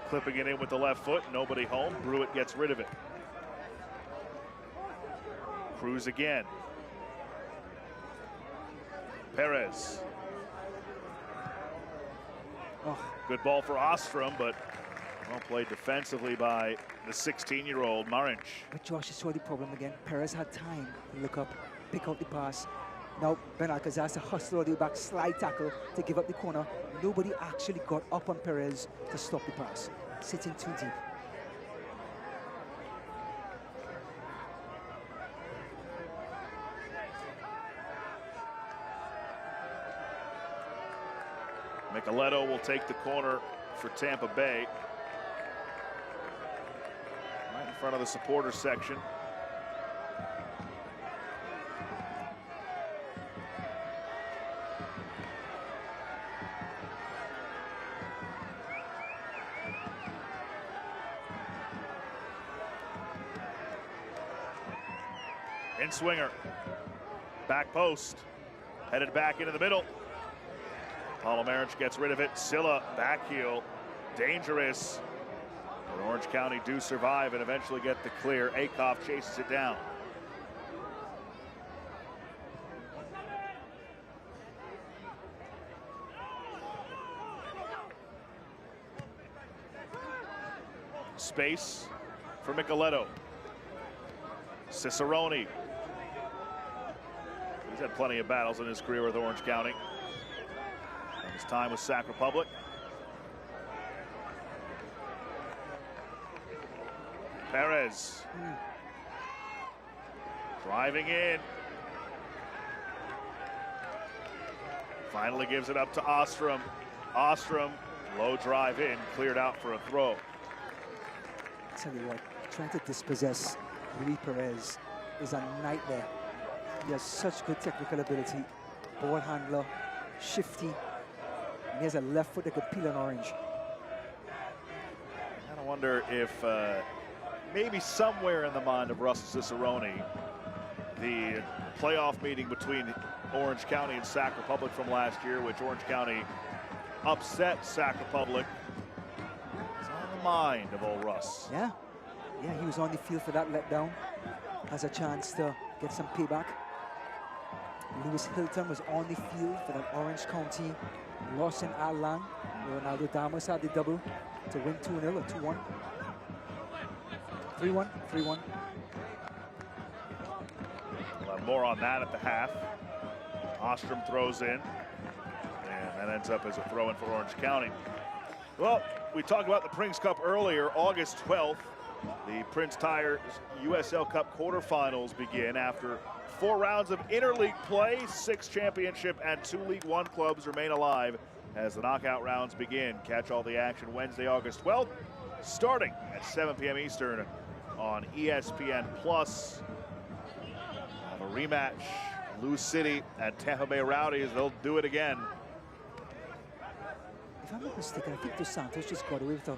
clipping it in with the left foot. Nobody home. Brewitt gets rid of it. Cruz again. Perez. Oh. Good ball for Ostrom, but well played defensively by the 16-year-old Marinch. But Josh, you saw the problem again. Perez had time to look up, pick out the pass. Now Benalcazar has to hustle all the way back, slide tackle to give up the corner. Nobody actually got up on Perez to stop the pass. Sitting too deep. Micheletto will take the corner for Tampa Bay. Right in front of the supporter section. In swinger. Back post. Headed back into the middle. Paulo Marinch gets rid of it. Silla back heel. Dangerous. But Orange County do survive and eventually get the clear. Akoff chases it down. Space for Micheletto. Cicerone. He's had plenty of battles in his career with Orange County. And his time with Sac Republic. Perez. Driving in. Finally gives it up to Ostrom. Ostrom, low drive in, cleared out for a throw. I tell you what, trying to dispossess Luis Perez is a nightmare. He has such good technical ability, ball handler, shifty, and he has a left foot that could peel an orange. I wonder if maybe somewhere in the mind of Russell Cicerone, the playoff meeting between Orange County and Sac Republic from last year, which Orange County upset Sac Republic, is on the mind of old Russ. Yeah, he was on the field for that letdown. Has a chance to get some payback. Lewis Hilton was on the field for that Orange County loss in Alan. Ronaldo Damas had the double to win 2-0 or 2-1. 3-1, 3-1. We'll have more on that at the half. Ostrom throws in, and that ends up as a throw-in for Orange County. Well, we talked about the Prince Cup earlier. August 12th, the Prince Tires USL Cup quarterfinals begin after 4 rounds of interleague play. 6 championship and 2 League One clubs remain alive as the knockout rounds begin. Catch all the action Wednesday, August 12th, starting at 7 p.m. Eastern on ESPN+. Have a rematch, Lou City and Tampa Bay Rowdies. They'll do it again. If I'm not mistaken, I think Dos Santos just got away with a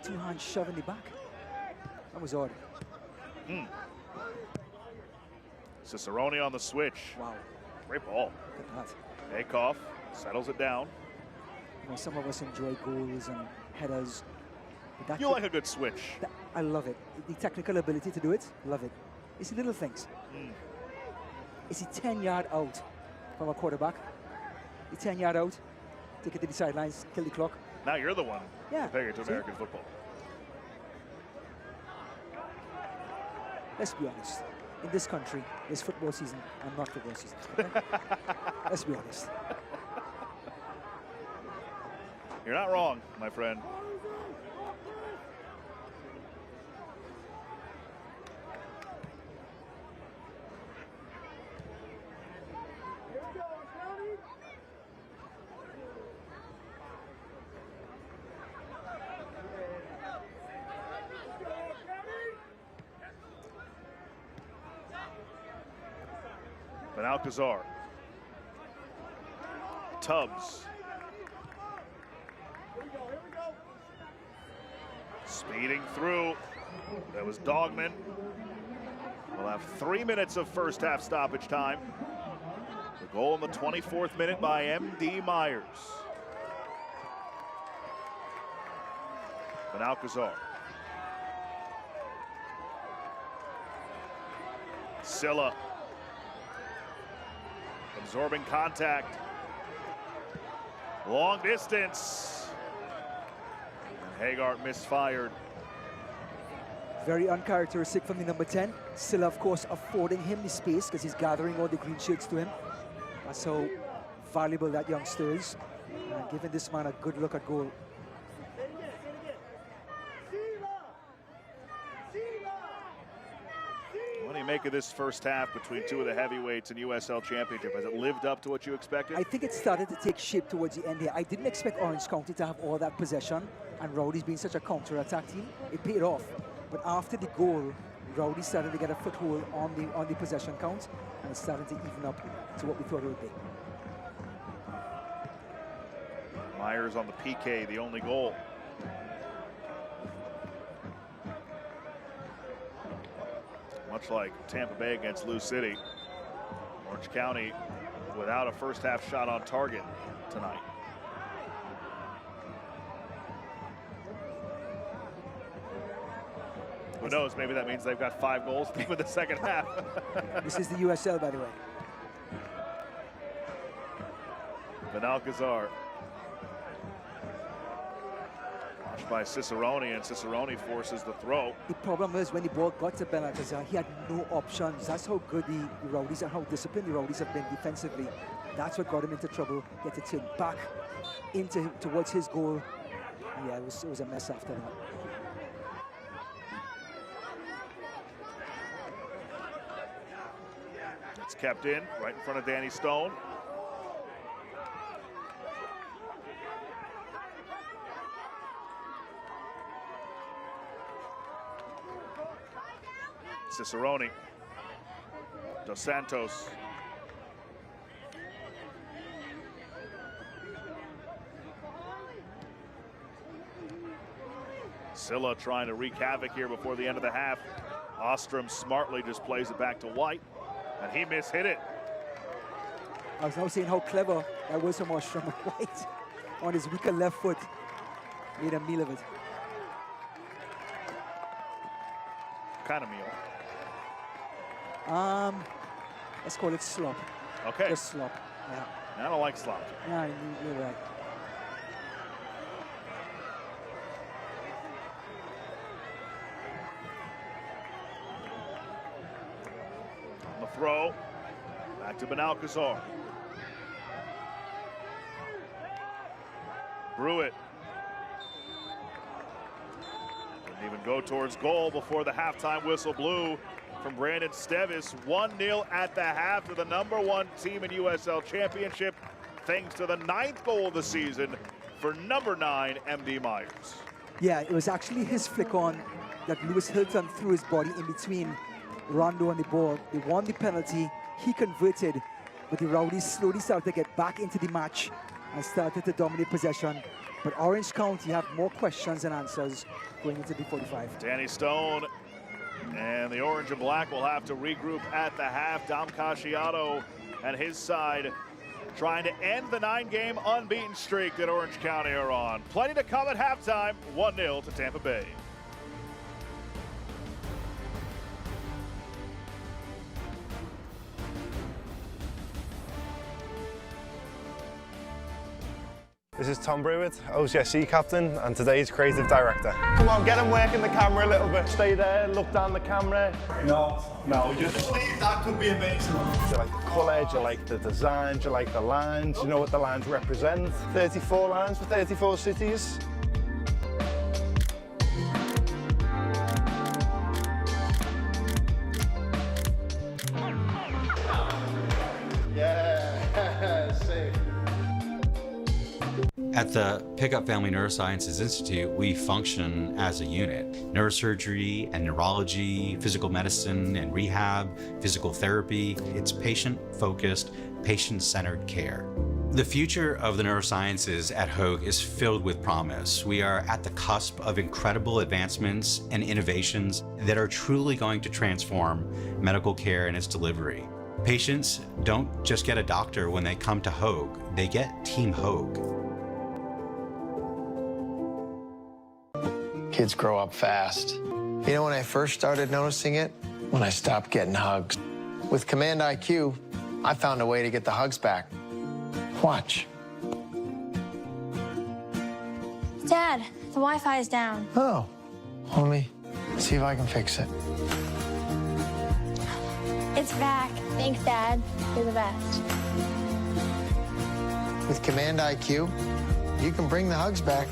2-hand shove in the back. That was odd. Cicerone on the switch. Wow. Great ball. Look at that. Akoff settles it down. You know, some of us enjoy goals and headers. But that You like a good switch. I love it. The technical ability to do it, love it. It's the little things. Is he 10-yard out from a quarterback? The 10-yard out, take it to the sidelines, kill the clock. Now you're the one comparing it to see? American football. Let's be honest. In this country, there's football season and not football season. Okay? Let's be honest. You're not wrong, my friend. But Alcazar. Tubbs. Speeding through. That was Dogman. We'll have 3 minutes of first half stoppage time. The goal in the 24th minute by M.D. Myers. But Alcazar. Silla. Absorbing contact. Long distance. And Hagart misfired. Very uncharacteristic from the number 10. Still, of course, affording him the space because he's gathering all the green shirts to him. That's how valuable that youngster is. And giving this man a good look at goal. What do you make of this first half between 2 of the heavyweights in USL Championship? Has it lived up to what you expected? I think it started to take shape towards the end here. I didn't expect Orange County to have all that possession, and Rowdies being such a counter-attack team, it paid off. But after the goal, Rowdies started to get a foothold on the possession count, and it's starting to even up to what we thought it would be. Myers on the PK, the only goal. Much like Tampa Bay against Lou City, Orange County without a first half shot on target tonight. Who knows, maybe that means they've got 5 goals for the second half. This is the USL, by the way. But Alcazar. Watched by Cicerone, and Cicerone forces the throw. The problem is when the ball got to Ben Alcazar, he had no options. That's how good the Rowdies and how disciplined the Rowdies have been defensively. That's what got him into trouble. He had to turn back towards his goal. And yeah, it was a mess after that. It's kept in, right in front of Danny Stone. Cicerone. Dos Santos. Silla trying to wreak havoc here before the end of the half. Ostrom smartly just plays it back to White, and he mishit it. I was now saying how clever that was from Ostrom. White on his weaker left foot made a meal of it. Kind of meal. Let's call it slop. Okay. Just slop. Yeah. I don't like slop. Yeah, you're right. On the throw. Back to Benalcazar. Brewitt. Didn't even go towards goal before the halftime whistle blew from Brandon Stevis. 1-0 at the half to the #1 team in USL Championship, thanks to the 9th goal of the season for number 9, MD Myers. Yeah, it was actually his flick on that Lewis Hilton threw his body in between Rondo and the ball. They won the penalty. He converted, but the Rowdies slowly started to get back into the match and started to dominate possession. But Orange County have more questions than answers going into the 45. Danny Stone and the orange and black will have to regroup at the half. Dom Casciato and his side trying to end the 9-game unbeaten streak that Orange County are on. Plenty to come at halftime. 1-0 to Tampa Bay. This is Tom Brewitt, OCSC captain and today's creative director. Come on, get him working the camera a little bit. Stay there, look down the camera. No, just believe that could be amazing. Do you like the colour, do you like the design, do you like the lines? Do you know what the lines represent? 34 lines for 34 cities. Yeah, safe. At the Pickup Family Neurosciences Institute, we function as a unit. Neurosurgery and neurology, physical medicine and rehab, physical therapy. It's patient-focused, patient-centered care. The future of the neurosciences at Hoag is filled with promise. We are at the cusp of incredible advancements and innovations that are truly going to transform medical care and its delivery. Patients don't just get a doctor when they come to Hoag, they get Team Hoag. Kids grow up fast. You know when I first started noticing it? When I stopped getting hugs. With Command IQ, I found a way to get the hugs back. Watch. Dad, the Wi-Fi is down. Oh, let me see if I can fix it. It's back. Thanks, Dad. You're the best. With Command IQ, you can bring the hugs back.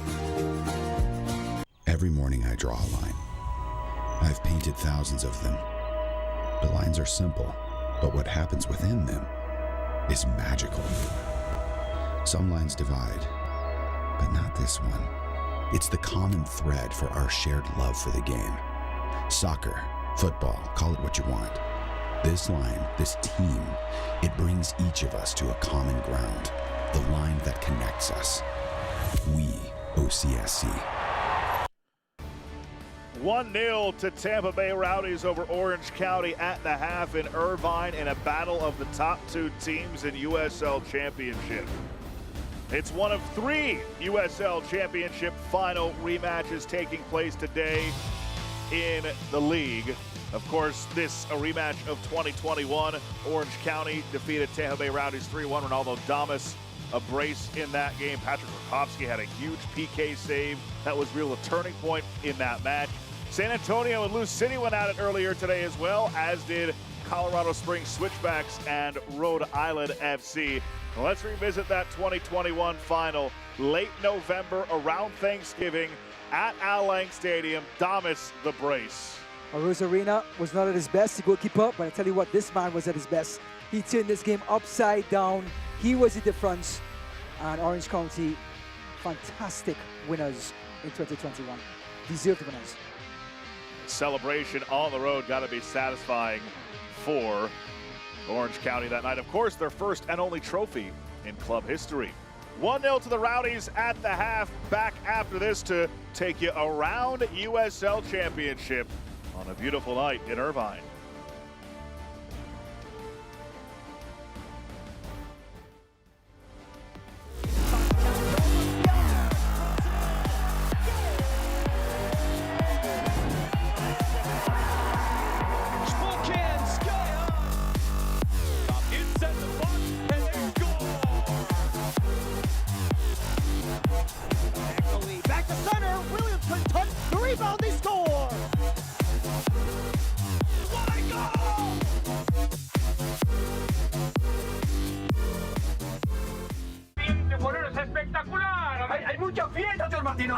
Every morning I draw a line. I've painted thousands of them. The lines are simple, but what happens within them is magical. Some lines divide, but not this one. It's the common thread for our shared love for the game. Soccer, football, call it what you want. This line, this team, it brings each of us to a common ground, the line that connects us. We, OCSC. 1-0 to Tampa Bay Rowdies over Orange County at the half in Irvine in a battle of the top 2 teams in USL Championship. It's one of 3 USL Championship final rematches taking place today in the league. Of course, this a rematch of 2021. Orange County defeated Tampa Bay Rowdies 3-1. Ronaldo Damas a brace in that game. Patrick Rakowski had a huge PK save. That was really a turning point in that match. San Antonio and Lou City went at it earlier today as well, as did Colorado Springs Switchbacks and Rhode Island FC. Well, let's revisit that 2021 final. Late November, around Thanksgiving, at Al Lang Stadium. Damas the brace. Rosarina was not at his best to keep up, but I tell you what, this man was at his best. He turned this game upside down. He was the difference. And Orange County, fantastic winners in 2021. Deserved winners. Celebration on the road got to be satisfying for Orange County that night. Of course, their first and only trophy in club history. 1-0 to the Rowdies at the half. Back after this to take you around USL Championship on a beautiful night in Irvine.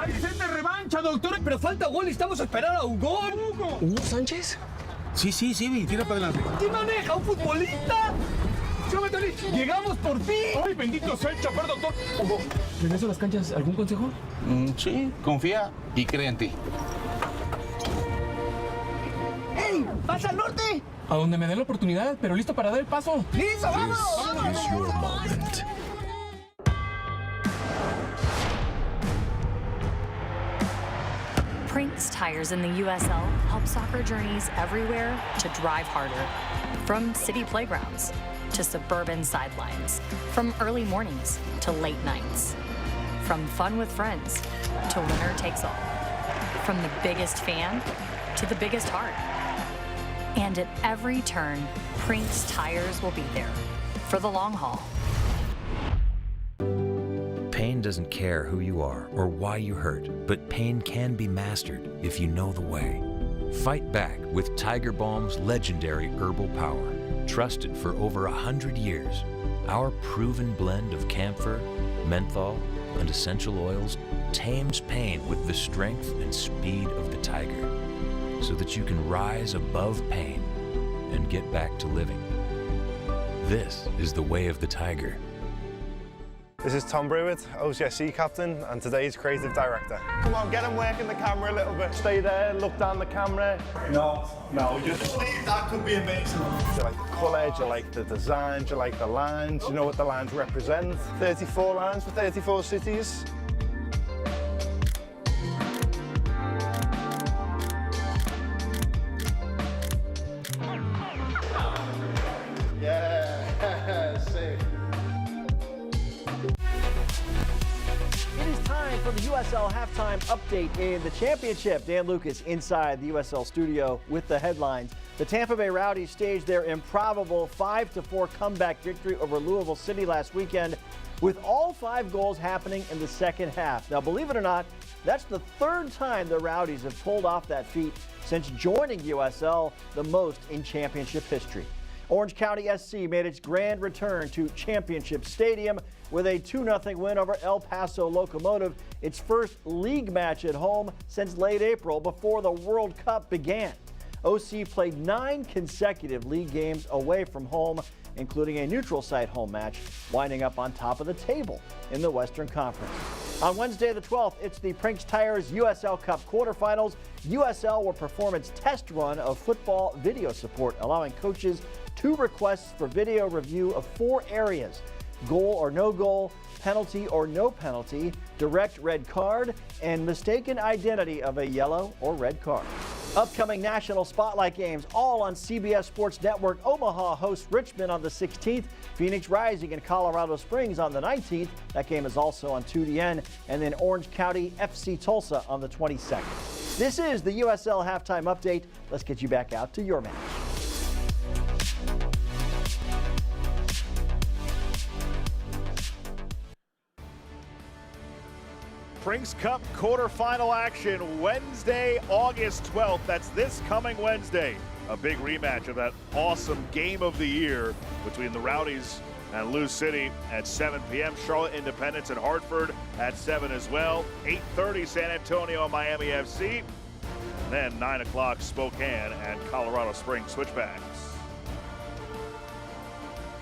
¡Hay sed de revancha, doctor! ¡Pero falta gol y estamos a esperar a Hugo! ¿Hugo Sánchez? Sí, tira para adelante. ¿Quién maneja? ¿Un futbolista? ¡Llegamos por fin! ¡Ay, bendito sea el chofer, doctor! Hugo, ¿regreso a las canchas? ¿Algún consejo? Sí, confía y cree en ti. ¡Ey! ¡Pasa al norte! A donde me dé la oportunidad, pero listo para dar el paso. ¡Listo, vamos! This is your moment. Prinks tires in the USL help soccer journeys everywhere to drive harder. From city playgrounds to suburban sidelines. From early mornings to late nights. From fun with friends to winner takes all. From the biggest fan to the biggest heart. And at every turn, Prinks tires will be there for the long haul. Pain doesn't care who you are or why you hurt, but pain can be mastered if you know the way. Fight back with Tiger Balm's legendary herbal power. Trusted for over 100 years, our proven blend of camphor, menthol, and essential oils tames pain with the strength and speed of the tiger, so that you can rise above pain and get back to living. This is the way of the tiger. This is Tom Brewitt, OCSC captain, and today's creative director. Come on, get him working the camera a little bit. Stay there, look down the camera. No, just believe that could be amazing. Do you like the colour, do you like the design, do you like the lines? Do you know what the lines represent? 34 lines for 34 cities. Yeah, safe. It is time for the USL halftime update in the championship. Dan Lucas inside the USL studio with the headlines. The Tampa Bay Rowdies staged their improbable 5-4 comeback victory over Louisville City last weekend, with all 5 goals happening in the second half. Now, believe it or not, that's the 3rd time the Rowdies have pulled off that feat since joining USL, the most in championship history. Orange County SC made its grand return to Championship Stadium with a 2-0 win over El Paso Locomotive, its first league match at home since late April before the World Cup began. OC played 9 consecutive league games away from home, including a neutral site home match, winding up on top of the table in the Western Conference. On Wednesday the 12th, it's the Prinks Tires USL Cup quarterfinals. USL will perform its test run of football video support, allowing coaches 2 requests for video review of 4 areas: goal or no goal, penalty or no penalty, direct red card, and mistaken identity of a yellow or red card. Upcoming national spotlight games, all on CBS Sports Network. Omaha hosts Richmond on the 16th, Phoenix Rising in Colorado Springs on the 19th. That game is also on 2DN. And then Orange County FC Tulsa on the 22nd. This is the USL halftime update. Let's get you back out to your match. Prinks Cup quarterfinal action Wednesday, August 12th. That's this coming Wednesday. A big rematch of that awesome game of the year between the Rowdies and Lou City at 7 p.m. Charlotte Independence and Hartford at 7 as well. 8:30 San Antonio Miami FC. And then 9 o'clock Spokane and Colorado Springs Switchbacks.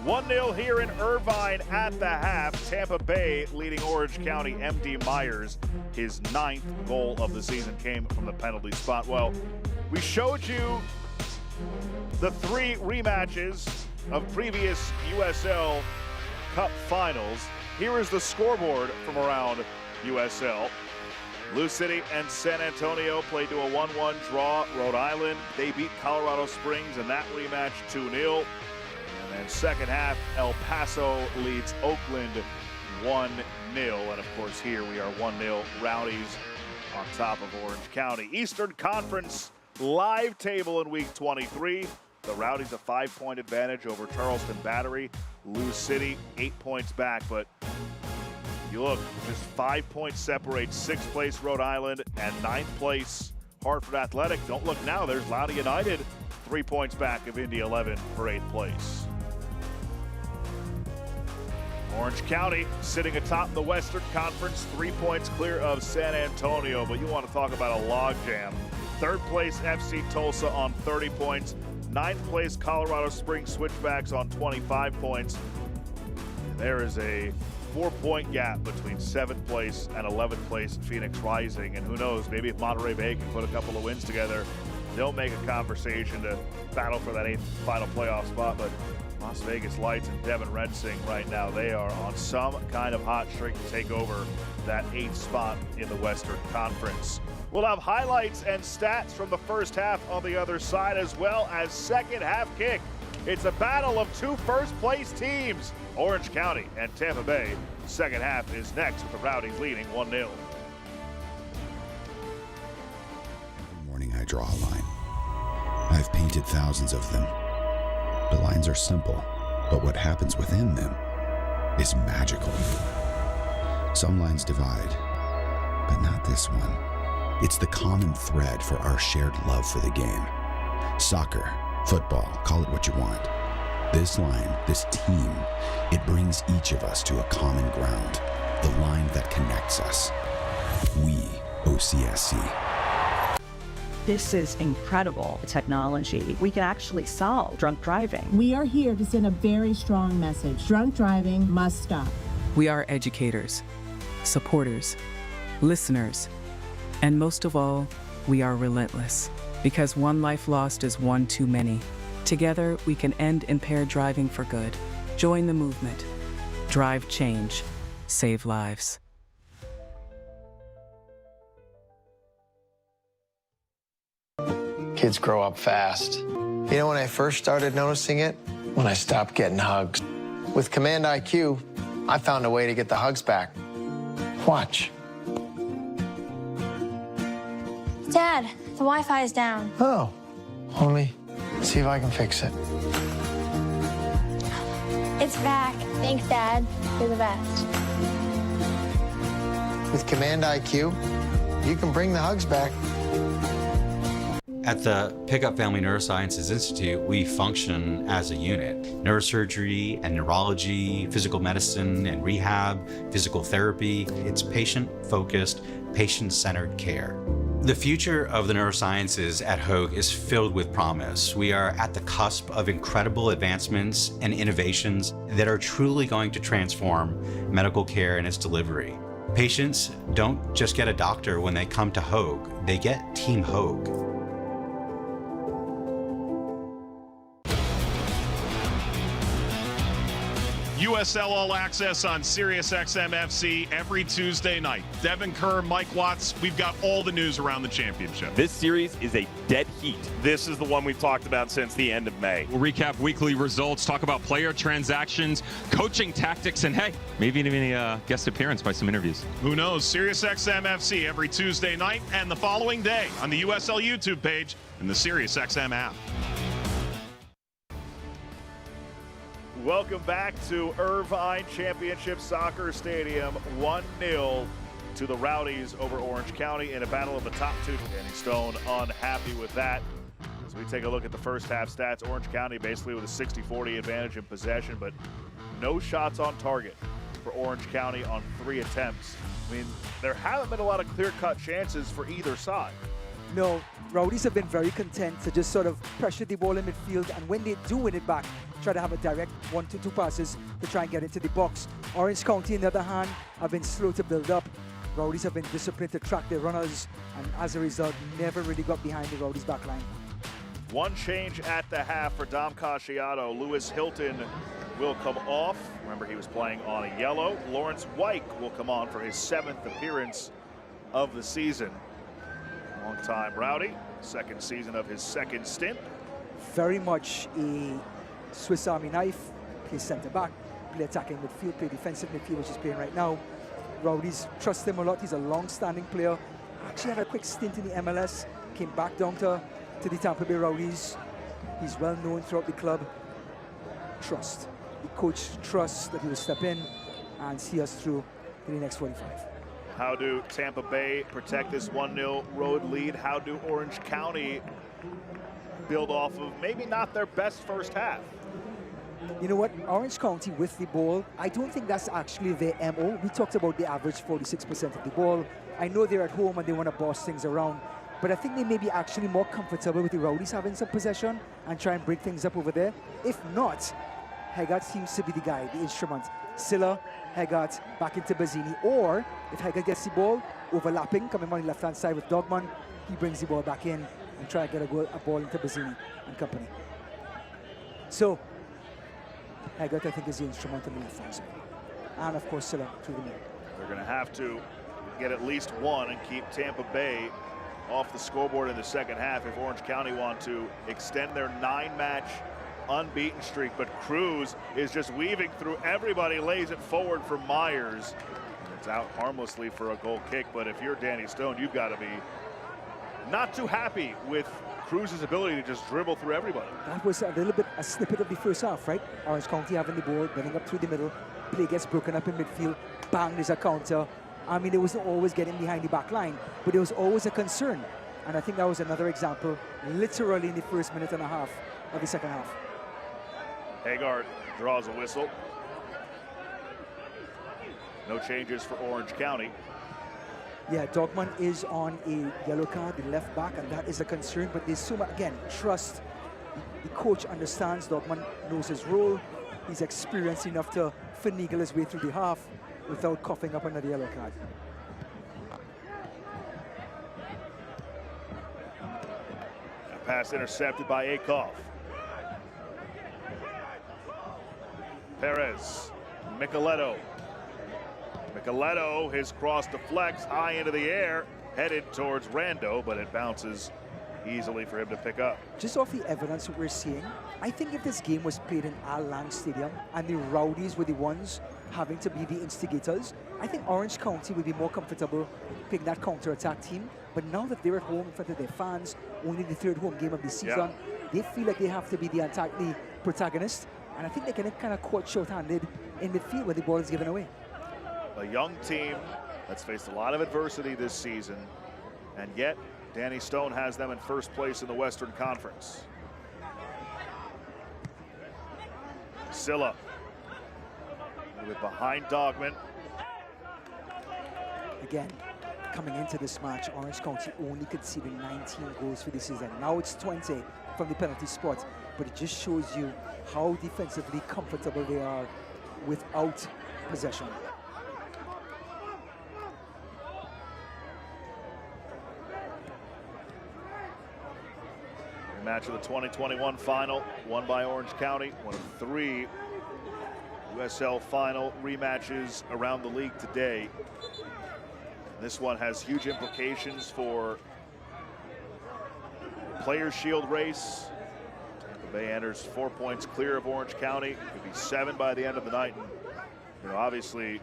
1-0 here in Irvine at the half. Tampa Bay leading Orange County. MD Myers, his 9th goal of the season came from the penalty spot. Well, we showed you the 3 rematches of previous USL Cup finals. Here is the scoreboard from around USL. Lou City and San Antonio played to a 1-1 draw. Rhode Island, they beat Colorado Springs in that rematch 2-0. And second half, El Paso leads Oakland 1-0. And of course, here we are 1-0 Rowdies on top of Orange County. Eastern Conference live table in week 23. The Rowdies a 5-point advantage over Charleston Battery. Lou City 8 points back, but you look, just 5 points separate 6th place Rhode Island and 9th place Hartford Athletic. Don't look now, there's Loudoun United 3 points back of Indy 11 for 8th place. Orange County sitting atop the Western Conference, 3 points clear of San Antonio, but you want to talk about a logjam. Third place FC Tulsa on 30 points. Ninth place Colorado Springs Switchbacks on 25 points. And there is a 4-point gap between 7th place and 11th place Phoenix Rising. And who knows, maybe if Monterey Bay can put a couple of wins together, they'll make a conversation to battle for that 8th final playoff spot. But Las Vegas Lights and Devin Rensing right now, they are on some kind of hot streak to take over that 8th spot in the Western Conference. We'll have highlights and stats from the first half on the other side, as well as second half kick. It's a battle of two first-place teams, Orange County and Tampa Bay. Second half is next with the Rowdies leading 1-0. Every morning I draw a line. I've painted thousands of them. The lines are simple, but what happens within them is magical. Some lines divide, but not this one. It's the common thread for our shared love for the game. Soccer, football, call it what you want. This line, this team, it brings each of us to a common ground, the line that connects us. We, OCSC. This is incredible technology. We can actually solve drunk driving. We are here to send a very strong message. Drunk driving must stop. We are educators, supporters, listeners, and most of all, we are relentless. Because one life lost is one too many. Together, we can end impaired driving for good. Join the movement. Drive change. Save lives. Kids grow up fast. You know when I first started noticing it? When I stopped getting hugs. With Command IQ, I found a way to get the hugs back. Watch. Dad, the Wi-Fi is down. Oh, let me see if I can fix it. It's back. Thanks, Dad. You're the best. With Command IQ, you can bring the hugs back. At the Pickup Family Neurosciences Institute, we function as a unit. Neurosurgery and neurology, physical medicine and rehab, physical therapy. It's patient-focused, patient-centered care. The future of the neurosciences at Hoag is filled with promise. We are at the cusp of incredible advancements and innovations that are truly going to transform medical care and its delivery. Patients don't just get a doctor when they come to Hoag, they get Team Hoag. USL All Access on SiriusXM FC every Tuesday night. Devin Kerr, Mike Watts, we've got all the news around the championship. This series is a dead heat. This is the one we've talked about since the end of May. We'll recap weekly results, talk about player transactions, coaching tactics, and hey, maybe even a guest appearance by some interviews. Who knows? SiriusXM FC every Tuesday night and the following day on the USL YouTube page and the SiriusXM app. Welcome back to Irvine Championship Soccer Stadium. 1-0 to the Rowdies over Orange County in a battle of the top two. Danny Stone unhappy with that. As we take a look at the first half stats, Orange County basically with a 60-40 advantage in possession, but no shots on target for Orange County on 3 attempts. I mean, there haven't been a lot of clear-cut chances for either side. No, Rowdies have been very content to just sort of pressure the ball in midfield, and when they do win it back, try to have a direct 1-2 passes to try and get into the box. Orange County, on the other hand, have been slow to build up. Rowdies have been disciplined to track their runners, and as a result, never really got behind the Rowdies backline. One change at the half for Dom Casciato. Lewis Hilton will come off. Remember, he was playing on a yellow. Lawrence White will come on for his 7th appearance of the season. Long-time Rowdy, second season of his second stint. Very much a Swiss Army knife. Play centre-back, play attacking midfield, play defensive midfield, which he's playing right now. Rowdies trust him a lot. He's a long-standing player. Actually had a quick stint in the MLS, came back down to the Tampa Bay Rowdies. He's well known throughout the club. Trust. The coach trusts that he will step in and see us through to the next 45. How do Tampa Bay protect this 1-0 road lead? How do Orange County build off of maybe not their best first half? You know what? Orange County with the ball, I don't think that's actually their MO. We talked about the average 46% of the ball. I know they're at home and they want to boss things around, but I think they may be actually more comfortable with the Rowdies having some possession and try and break things up over there. If not, Haggart seems to be the guy, the instrument. Silla, Haggart, back into Bazzini. Or if Haggart gets the ball, overlapping, coming on the left-hand side with Dogman, he brings the ball back in and try to get a ball into Bazzini and company. So, Haggart, I think, is the instrument on the left-hand side. And, of course, Silla through the middle. They're going to have to get at least one and keep Tampa Bay off the scoreboard in the second half if Orange County want to extend their 9-match unbeaten streak. But Cruz is just weaving through everybody, lays it forward for Myers. It's out harmlessly for a goal kick, but if you're Danny Stone, you've got to be not too happy with Cruz's ability to just dribble through everybody. That was a little bit a snippet of the first half, right? Orange County having the ball, running up through the middle, play gets broken up in midfield, bang, there's a counter. I mean, it wasn't always getting behind the back line, but there was always a concern. And I think that was another example, literally in the first minute and a half of the second half. Haggard draws a whistle. No changes for Orange County. Yeah, Dogman is on a yellow card, the left back, and that is a concern. But there's so much, again, trust. The coach understands Dogman, knows his role. He's experienced enough to finagle his way through the half without coughing up another yellow card. A pass intercepted by Akoff. Perez, Micheletto. Micheletto, his cross deflects high into the air, headed towards Rando, but it bounces easily for him to pick up. Just off the evidence that we're seeing, I think if this game was played in Al Lang Stadium and the Rowdies were the ones having to be the instigators, I think Orange County would be more comfortable picking that counter-attack team. But now that they're at home in front of their fans, only the third home game of the season, they feel like they have to be the protagonist. And I think they can kind of caught short-handed in midfield when the ball is given away. A young team that's faced a lot of adversity this season, and yet Danny Stone has them in first place in the Western Conference. Silla with behind Dogman. Again, coming into this match, Orange County only conceded 19 goals for the season. Now it's 20 from the penalty spot, but it just shows you how defensively comfortable they are without possession. Match of the 2021 final, won by Orange County, one of 3 USL final rematches around the league today. This one has huge implications for the Players' Shield race. Tampa Bay enters 4 points clear of Orange County. Could be 7 by the end of the night. And, obviously,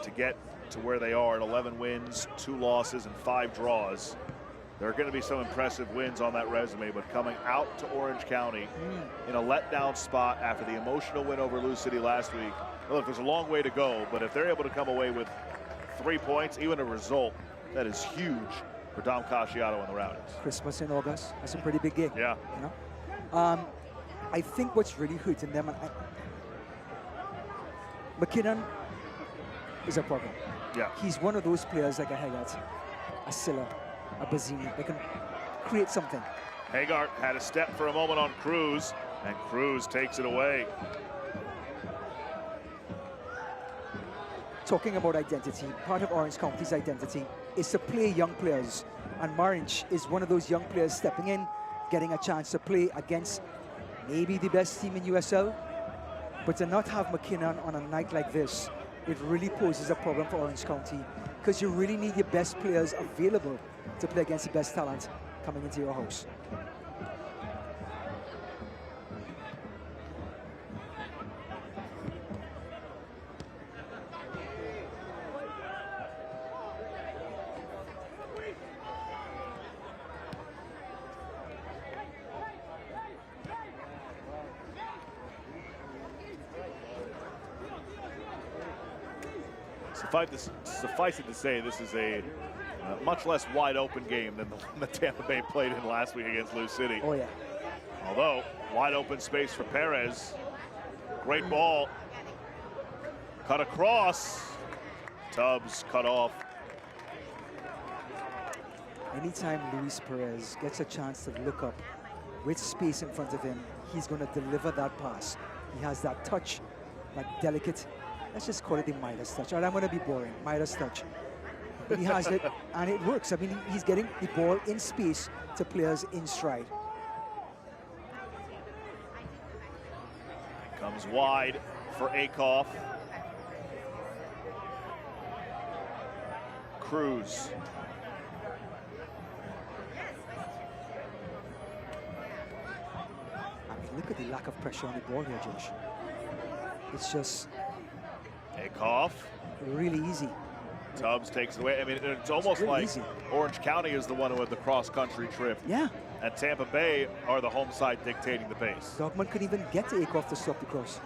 to get to where they are at 11 wins, 2 losses, and 5 draws, there are going to be some impressive wins on that resume, but coming out to Orange County in a letdown spot after the emotional win over Lou City last week. Look, there's a long way to go, but if they're able to come away with 3 points, even a result, that is huge for Dom Casciato and the Rowdies. Christmas in August, that's a pretty big game. Yeah. I think what's really hurting them, McKinnon is a problem. Yeah. He's one of those players like a Haggard, a Silla, a Bazzini. They can create something. Haggard had a step for a moment on Cruz, and Cruz takes it away. Talking about identity, part of Orange County's identity is to play young players. And Marinch is one of those young players stepping in, getting a chance to play against maybe the best team in USL. But to not have McKinnon on a night like this, it really poses a problem for Orange County, because you really need your best players available to play against the best talent coming into your house. Suffice it to say, this is a much less wide open game than the Tampa Bay played in last week against Lou City. Oh, yeah. Although, wide open space for Perez. Great ball. Cut across. Tubbs cut off. Anytime Luis Perez gets a chance to look up with space in front of him, he's going to deliver that pass. He has that touch, that delicate, let's just call it the Midas touch. All right, I'm going to be boring, Midas touch. But he has it, and it works. I mean, he's getting the ball in space to players in stride. Comes wide for Akoff. Cruz. I mean, look at the lack of pressure on the ball here, Josh. It's just Akoff. Really easy. Tubbs takes it away. I mean, it's almost really like easy. Orange County is the one who had the cross-country trip. Yeah. And Tampa Bay are the home side dictating the pace. Dogman couldn't even get to Akoff to stop the cross.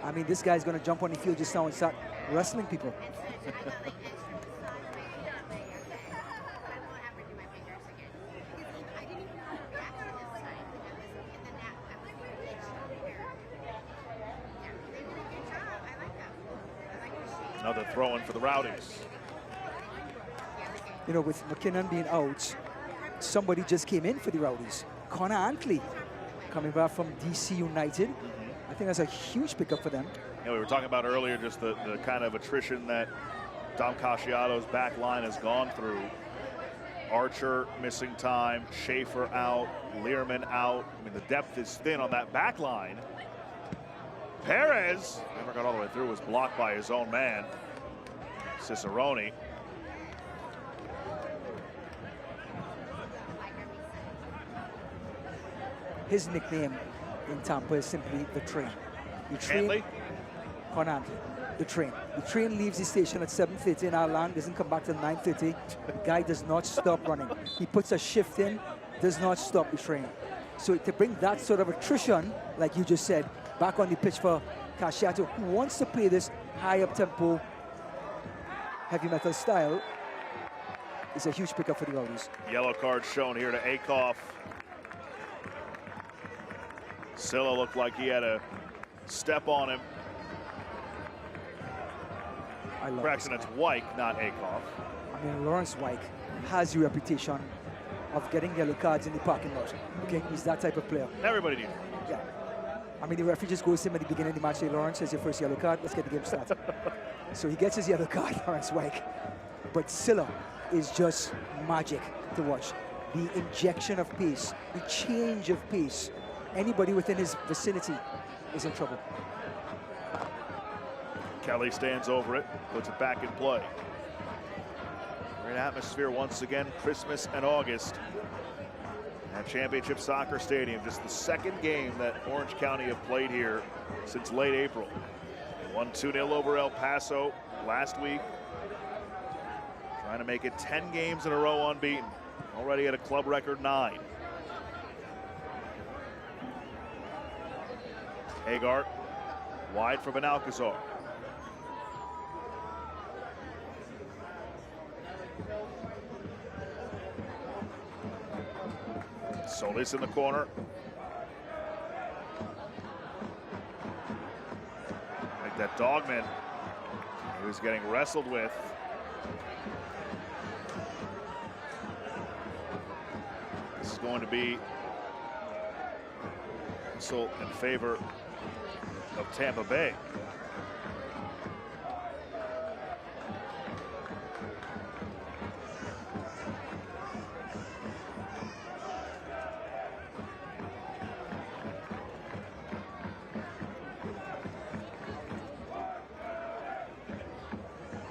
I mean, this guy's going to jump on the field just now and start wrestling people. Another throw-in for the Rowdies. You know, with McKinnon being out, somebody just came in for the Rowdies. Connor Antley, coming back from DC United. I think that's a huge pickup for them. You know, we were talking about earlier just the kind of attrition that Dom Casciato's back line has gone through. Archer missing time, Schaefer out, Learman out. I mean, the depth is thin on that back line. Perez never got all the way through, was blocked by his own man, Cicerone. His nickname in Tampa is simply the Train. The Train. Conant, the Train. The train leaves the station at 7:30 and our land doesn't come back till 9:30. The guy does not stop running. He puts a shift in, does not stop the train. So to bring that sort of attrition, like you just said, back on the pitch for Casciato, who wants to play this high up tempo, heavy metal style, is a huge pickup for the Rowdies. Yellow card shown here to Akoff. Silla looked like he had a step on him. Correction, it's Wyke, not Akoff. I mean, Lawrence Wyke has the reputation of getting yellow cards in the parking lot. Okay, he's that type of player. Everybody needs it. Yeah. I mean, the referee just goes to him at the beginning of the match, say, Lawrence, here's your first yellow card, let's get the game started. So he gets his yellow card, Lawrence Wyke. But Silla is just magic to watch. The injection of pace, the change of pace. Anybody within his vicinity is in trouble. Kelly stands over it, puts it back in play. Great atmosphere once again, Christmas and August at Championship Soccer Stadium. Just the second game that Orange County have played here since late April. Won 2-0 over El Paso last week. Trying to make it 10 games in a row unbeaten. Already at a club record 9. Hagar wide for Benalcazar. Solis in the corner. Like that Dogman, he was getting wrestled with. This is going to be whistle in favor of Tampa Bay.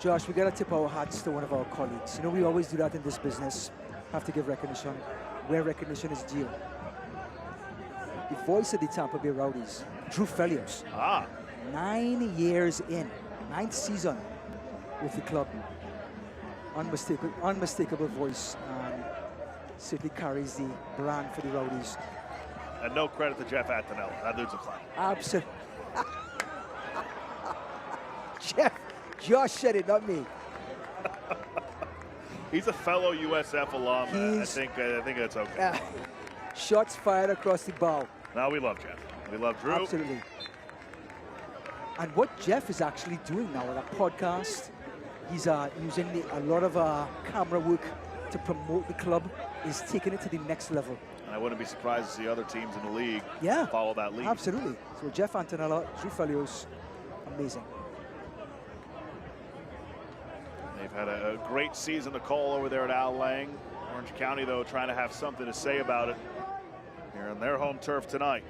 Josh, we got to tip our hats to one of our colleagues. You know, we always do that in this business. Have to give recognition where recognition is due. The voice of the Tampa Bay Rowdies, Drew Felios. 9 years in, 9th season with the club. Unmistakable voice, and certainly carries the brand for the Rowdies. And no credit to Jeff Attanella. That dude's a clown. Absolutely. Jeff, Josh said it, not me. He's a fellow USF alum. I think that's okay. Shots fired across the bow. No, we love Jeff. We love Drew. Absolutely. And what Jeff is actually doing now with a podcast, he's using a lot of camera work to promote the club, is taking it to the next level. And I wouldn't be surprised to see other teams in the league follow that lead. Absolutely. So Jeff Antonella, Drew Felios, amazing. They've had a great season to call over there at Al Lang. Orange County, though, trying to have something to say about it here on their home turf tonight.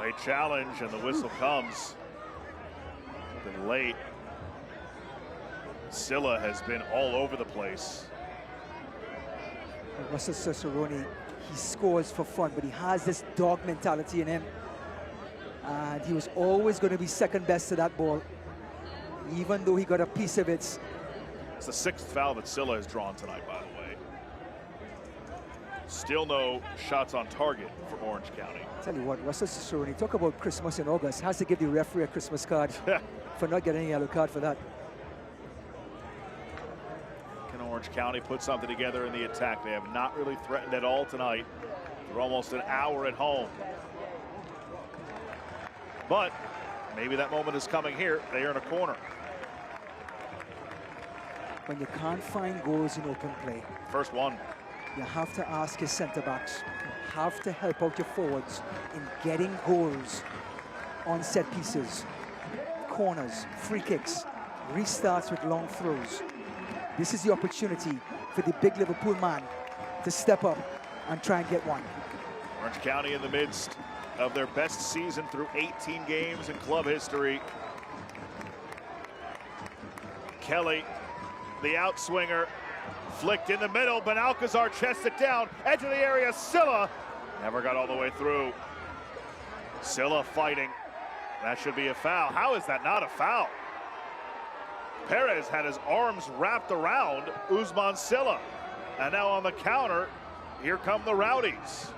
Late challenge, and the whistle comes. Been late. Silla has been all over the place. Russell Cicerone, he scores for fun, but he has this dog mentality in him. And he was always going to be second best to that ball, even though he got a piece of it. It's the 6th foul that Silla has drawn tonight, by the way. Still no shots on target for Orange County. Tell you what, Russell Cicerone, talk about Christmas in August, has to give the referee a Christmas card for not getting a yellow card for that. Can Orange County put something together in the attack? They have not really threatened at all tonight. They're almost an hour at home. But maybe that moment is coming here. They are in a corner. When you can't find goals in open play, first one, you have to ask your center backs, you have to help out your forwards in getting goals on set pieces, corners, free kicks, restarts with long throws. This is the opportunity for the big Liverpool man to step up and try and get one. Orange County in the midst of their best season through 18 games in club history. Kelly, the outswinger, flicked in the middle, but Alcazar chests it down, edge of the area, Silla never got all the way through. Silla fighting, that should be a foul. How is that not a foul? Perez had his arms wrapped around Usman Silla, and now on the counter, here come the Rowdies.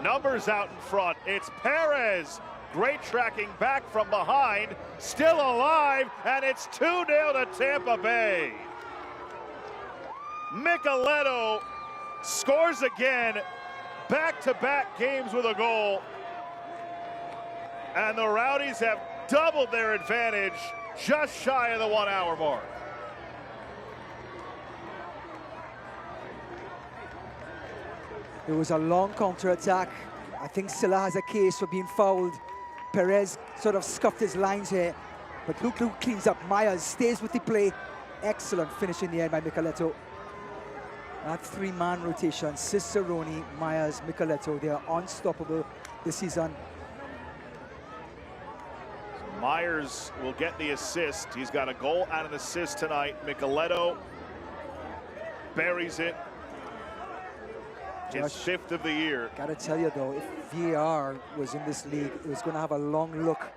Numbers out in front, it's Perez. Great tracking back from behind, still alive, and it's 2-0 to Tampa Bay. Micheletto scores again, back-to-back games with a goal. And the Rowdies have doubled their advantage just shy of the 1 hour mark. It was a long counter-attack. I think Silla has a case for being fouled. Perez sort of scuffed his lines here, but Luke cleans up. Myers stays with the play. Excellent finish in the end by Micheletto. That 3-man rotation, Cicerone, Myers, Micheletto, they are unstoppable this season. Myers will get the assist. He's got a goal and an assist tonight. Micheletto buries it. His 5th of the year. Gotta tell you though, if VAR was in this league, it was gonna have a long look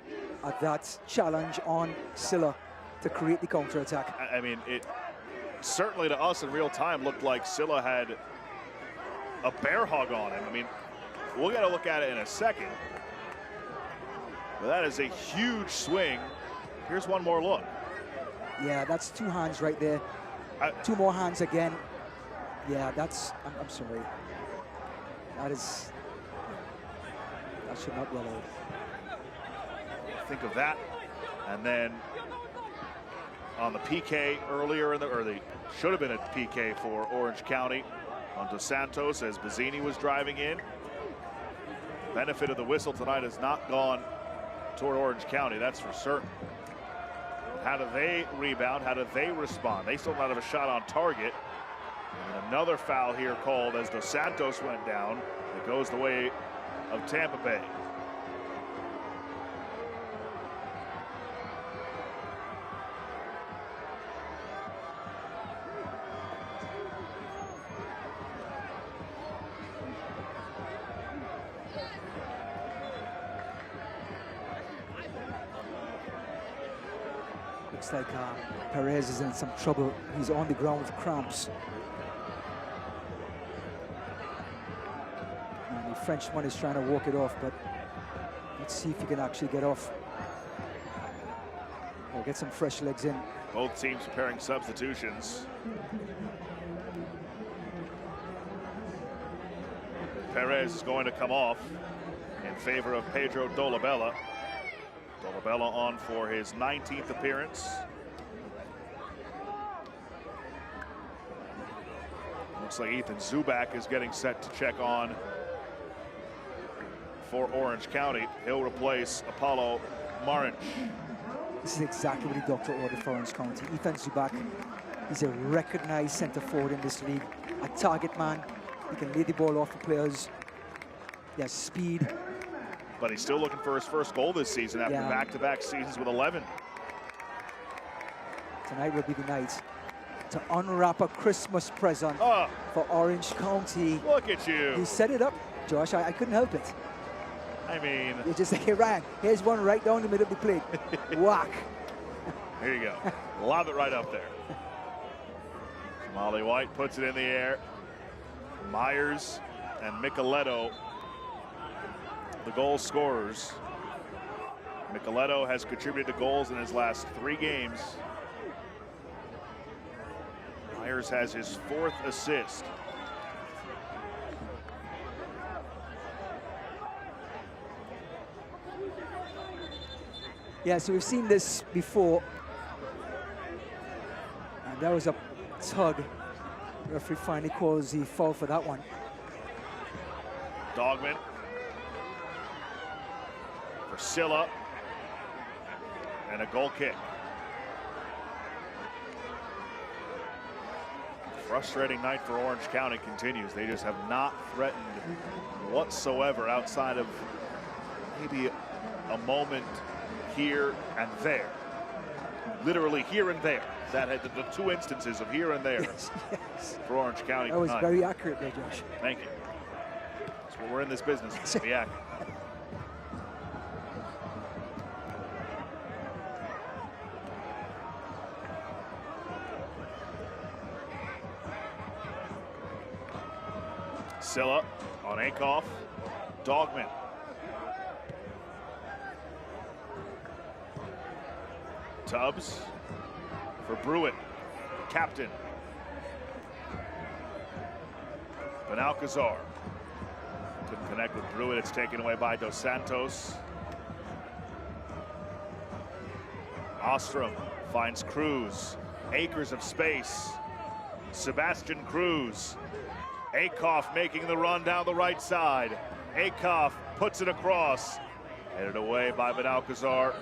at that challenge on Silla to create the counter-attack. I mean, it certainly to us in real time looked like Silla had a bear hug on him. I mean, we'll get a look at it in a second. But that is a huge swing. Here's one more look. Yeah, that's 2 hands right there. 2 more hands again. Yeah, that's, I'm sorry. That should not be allowed. Think of that. And then on the PK earlier in the, or the should have been a PK for Orange County on Dos Santos as Bazzini was driving in. Benefit of the whistle tonight has not gone toward Orange County, that's for certain. How do they rebound? How do they respond? They still not have a shot on target. And another foul here called as Dos Santos went down. It goes the way of Tampa Bay. Looks like Perez is in some trouble. He's on the ground with cramps. And the Frenchman is trying to walk it off, but let's see if he can actually get off. Or get some fresh legs in. Both teams preparing substitutions. Perez is going to come off in favor of Pedro Dolabella. Dolabella on for his 19th appearance. Looks like Ethan Zubak is getting set to check on for Orange County. He'll replace Apollo Marinch. This is exactly what the doctor ordered for Orange County. Ethan Zubak, he's a recognized center forward in this league. A target man. He can lay the ball off for players. He has speed. But he's still looking for his first goal this season after back-to-back seasons with 11. Tonight will be the night to unwrap a Christmas present for Orange County. Look at you. You set it up, Josh. I couldn't help it. I mean... You're just like, hey, Ryan, here's one right down the middle of the plate. Whack. Here you go. Lob it right up there. Molly White puts it in the air. Myers and Micheletto, the goal scorers. Micheletto has contributed to goals in his last 3 games. Myers has his 4th assist. Yeah, so we've seen this before. And that was a tug. The referee finally calls the foul for that one. Dogman. For Silla. And a goal kick. Frustrating night for Orange County continues. They just have not threatened whatsoever outside of maybe a moment here and there. Literally here and there. That had the 2 instances of here and there for Orange County. That was very accurate there, Josh. Thank you. That's what we're in this business, to be accurate. Silla on Akoff. Dogman. Tubbs for Brewitt, captain. Benalcazar couldn't connect with Brewitt. It's taken away by Dos Santos. Ostrom finds Cruz. Acres of space. Sebastian Cruz. Akoff making the run down the right side. Akoff puts it across. Headed away by Benalcazar.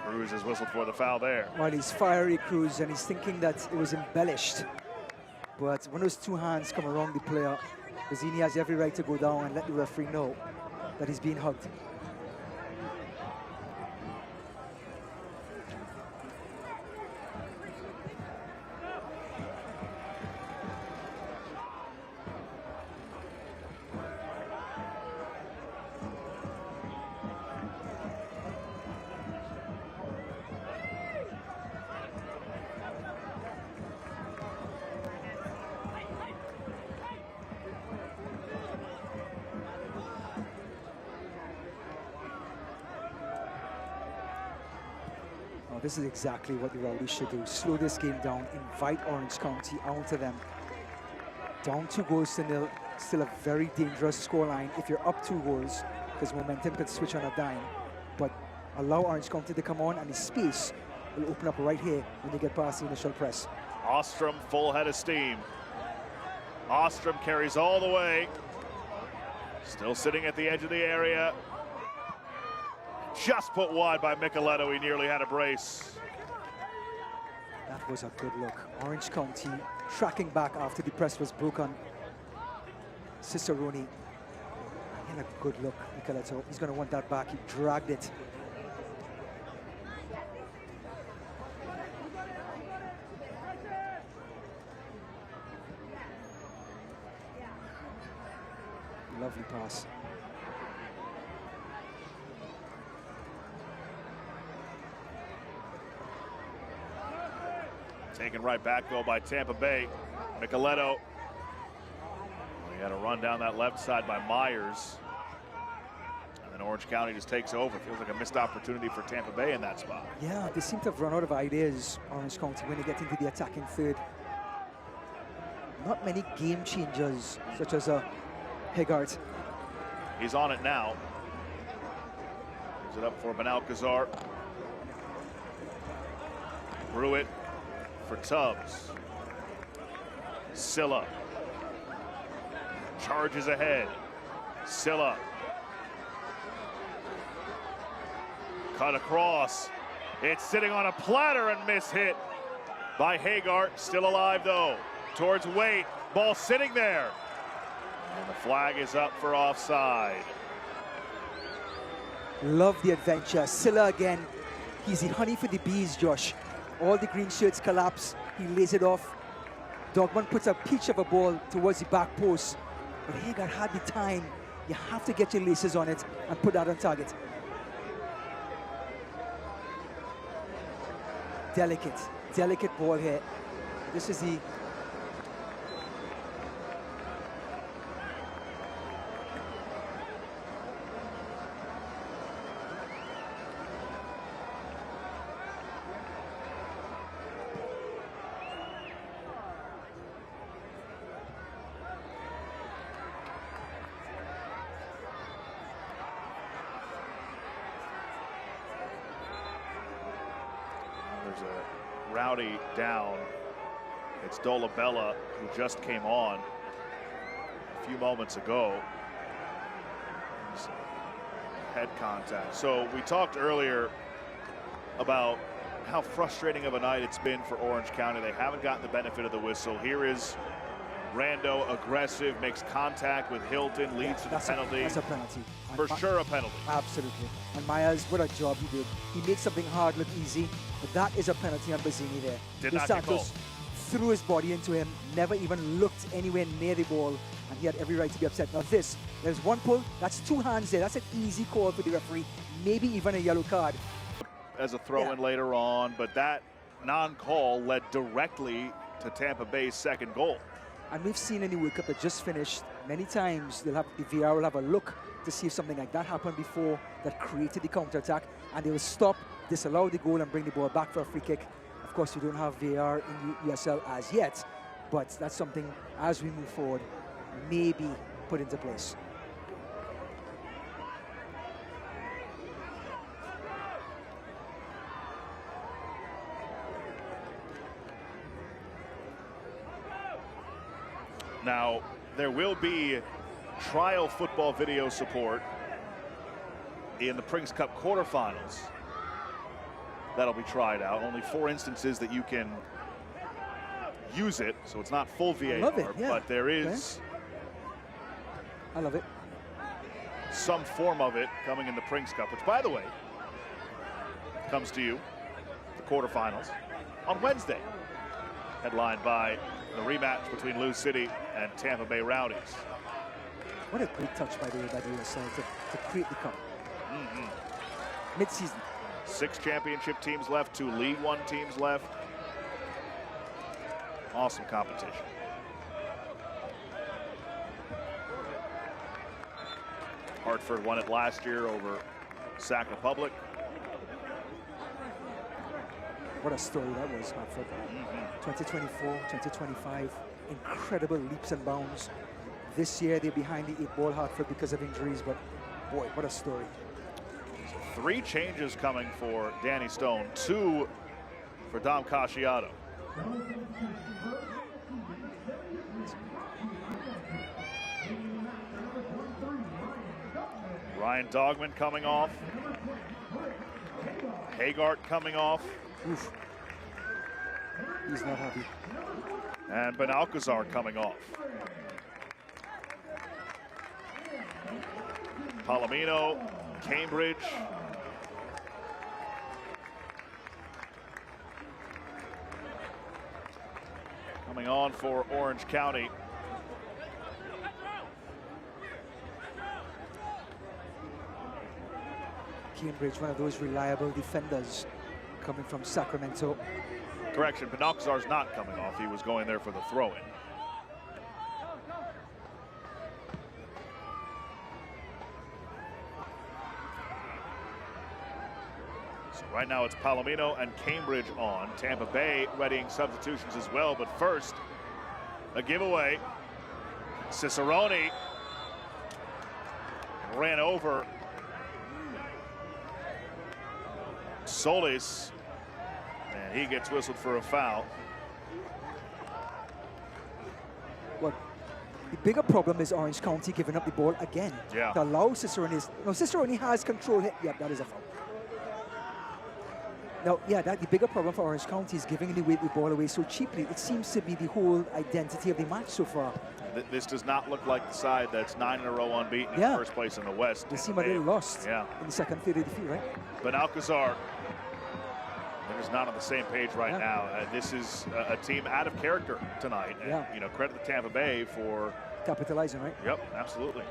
Cruz has whistled for the foul there. Well, he's fiery, Cruz, and he's thinking that it was embellished. But when those 2 hands come around the player, Bazzini has every right to go down and let the referee know that he's being hugged. This is exactly what the Rowdies should do. Slow this game down, invite Orange County onto them. Down 2 goals to 0, still a very dangerous scoreline if you're up 2 goals, because momentum could switch on a dime. But allow Orange County to come on, and the space will open up right here when they get past the initial press. Ostrom full head of steam. Ostrom carries all the way. Still sitting at the edge of the area. Just put wide by Micheletto. He nearly had a brace. That was a good look. Orange County tracking back after the press was broken. Cicerone. He had a good look, Micheletto. He's going to want that back. He dragged it. Lovely pass. Taken right back, though, by Tampa Bay. Micheletto. He had a run down that left side by Myers. And then Orange County just takes over. Feels like a missed opportunity for Tampa Bay in that spot. Yeah, they seem to have run out of ideas, Orange County, when they get into the attacking third. Not many game changers, such as Haggart. He's on it now. Gives it up for Benalcazar. Brewitt for Tubbs. Silla. Charges ahead. Silla. Cut across. It's sitting on a platter and mishit by Haggart. Still alive though. Towards Waite. Ball sitting there. And the flag is up for offside. Love the adventure. Silla again. He's the honey for the bees, Josh. All the green shirts collapse. He lays it off. Dogman puts a peach of a ball towards the back post. But Haggart had the time. You have to get your laces on it and put that on target. Delicate ball here. This is the There's a Rowdy down. It's Dolabella, who just came on a few moments ago. Head contact. So we talked earlier about how frustrating of a night it's been for Orange County. They haven't gotten the benefit of the whistle. Here is Rando, aggressive, makes contact with Hilton, leads to the penalty. That's a penalty. For sure a penalty. Absolutely. And Myers, what a job he did. He made something hard look easy, but that is a penalty on Bazzini there. Did not get called. Santos threw his body into him, never even looked anywhere near the ball, and he had every right to be upset. Now this, there's one pull, that's two hands there. That's an easy call for the referee, maybe even a yellow card. As a throw-in later on, but that non-call led directly to Tampa Bay's second goal. And we've seen in the World Cup that just finished, many times they'll have, the VR will have a look to see if something like that happened before that created the counter-attack, and they will stop, disallow the goal and bring the ball back for a free kick. Of course, we don't have VAR in USL as yet, but that's something as we move forward, maybe put into place. Now, there will be trial football video support in the Prince Cup quarterfinals. That'll be tried out. Only 4 instances that you can use it, so it's not full VAR, I love it, yeah. but there is I love it. some form of it coming in the Prince Cup, which, by the way, comes to you, the quarterfinals, on Wednesday, headlined by the rematch between Lou City and Tampa Bay Rowdies. What a great touch, by the way, by the USL to create the cup. Mid-season. 6 championship teams left, 2 League One teams left. Awesome competition. Hartford won it last year over Sac Republic. What a story that was, Hartford. 2024, 2025, incredible leaps and bounds. This year they're behind the 8-ball, Hartford, because of injuries, but boy, what a story. 3 changes coming for Danny Stone, 2 for Dom Casciato. Ryan Dogman coming off. Haggart coming off. Oof. He's not happy. And Benalcazar coming off. Palomino, Gainbridge. Coming on for Orange County. Gainbridge, one of those reliable defenders coming from Sacramento. Correction, Benalcazar's not coming off. He was going there for the throw-in. So right now it's Palomino and Gainbridge on. Tampa Bay readying substitutions as well, but first, a giveaway. Cicerone ran over Solis, and he gets whistled for a foul. Well, the bigger problem is Orange County giving up the ball again. Yeah. To allow Cicerone. No, Cicerone has control. Yep, that is a foul. Now, yeah, the bigger problem for Orange County is giving the ball away so cheaply. It seems to be the whole identity of the match so far. This does not look like the side that's 9 in a row unbeaten in first place in the West. They seem a little lost in the second third of the field, right? But Alcazar is not on the same page right now. This is a team out of character tonight. And, you know, credit to Tampa Bay for capitalizing, right? Yep, absolutely.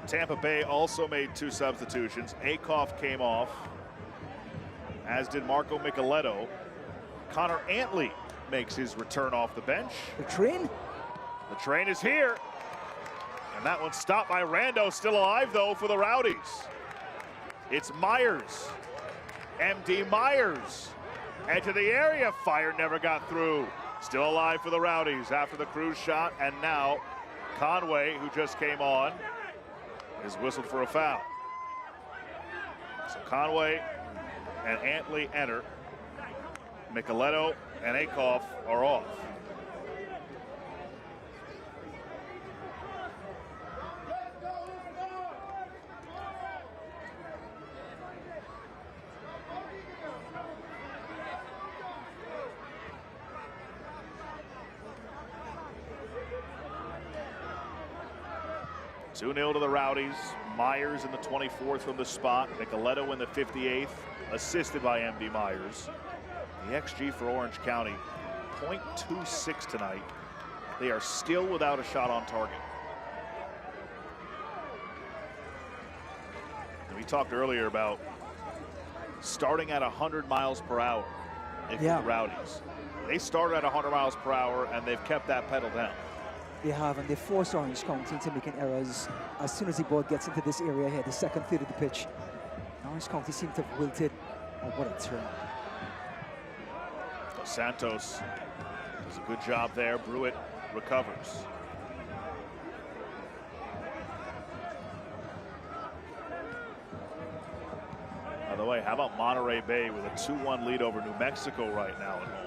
Tampa Bay also made 2 substitutions. Akoff came off, as did Marco Micheletto. Connor Antley makes his return off the bench. The train? The train is here. And that one's stopped by Rando, still alive though for the Rowdies. It's Myers. MD Myers. Edge of the area, fire never got through. Still alive for the Rowdies after the Cruz shot, and now Conway, who just came on, is whistled for a foul. So Conway and Antley enter. Micheletto and Akoff are off. Two 2-0 to the Rowdies. Myers in the 24th from the spot. Micheletto in the 58th, assisted by MD Myers. The XG for Orange County, 0.26 tonight. They are still without a shot on target. And we talked earlier about starting at 100 miles per hour if the Rowdies. They started at 100 miles per hour, and they've kept that pedal down. They have, and they force Orange County into making errors as soon as the ball gets into this area here, the second third of the pitch. Orange County seem to have wilted. Oh, what a turn. Santos does a good job there. Brewitt recovers. By the way, how about Monterey Bay with a 2-1 lead over New Mexico right now at home?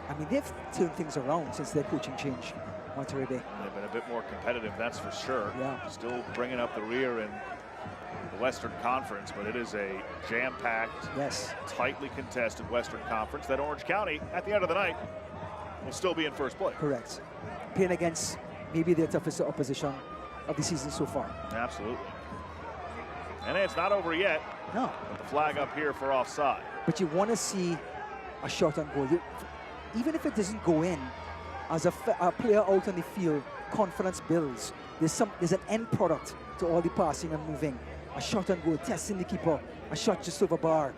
I mean, they've turned things around since their coaching change, Monterey Bay. They've been a bit more competitive, that's for sure. Yeah. Still bringing up the rear in the Western Conference, but it is a jam-packed, tightly contested Western Conference that Orange County, at the end of the night, will still be in first place. Correct. Playing against maybe their toughest opposition of the season so far. Absolutely. And it's not over yet. No. But the flag up here for offside. But you want to see a shot on goal. Even if it doesn't go in, as a player out on the field, confidence builds. There's an end product to all the passing and moving. A shot on goal, testing the keeper, a shot just over bar.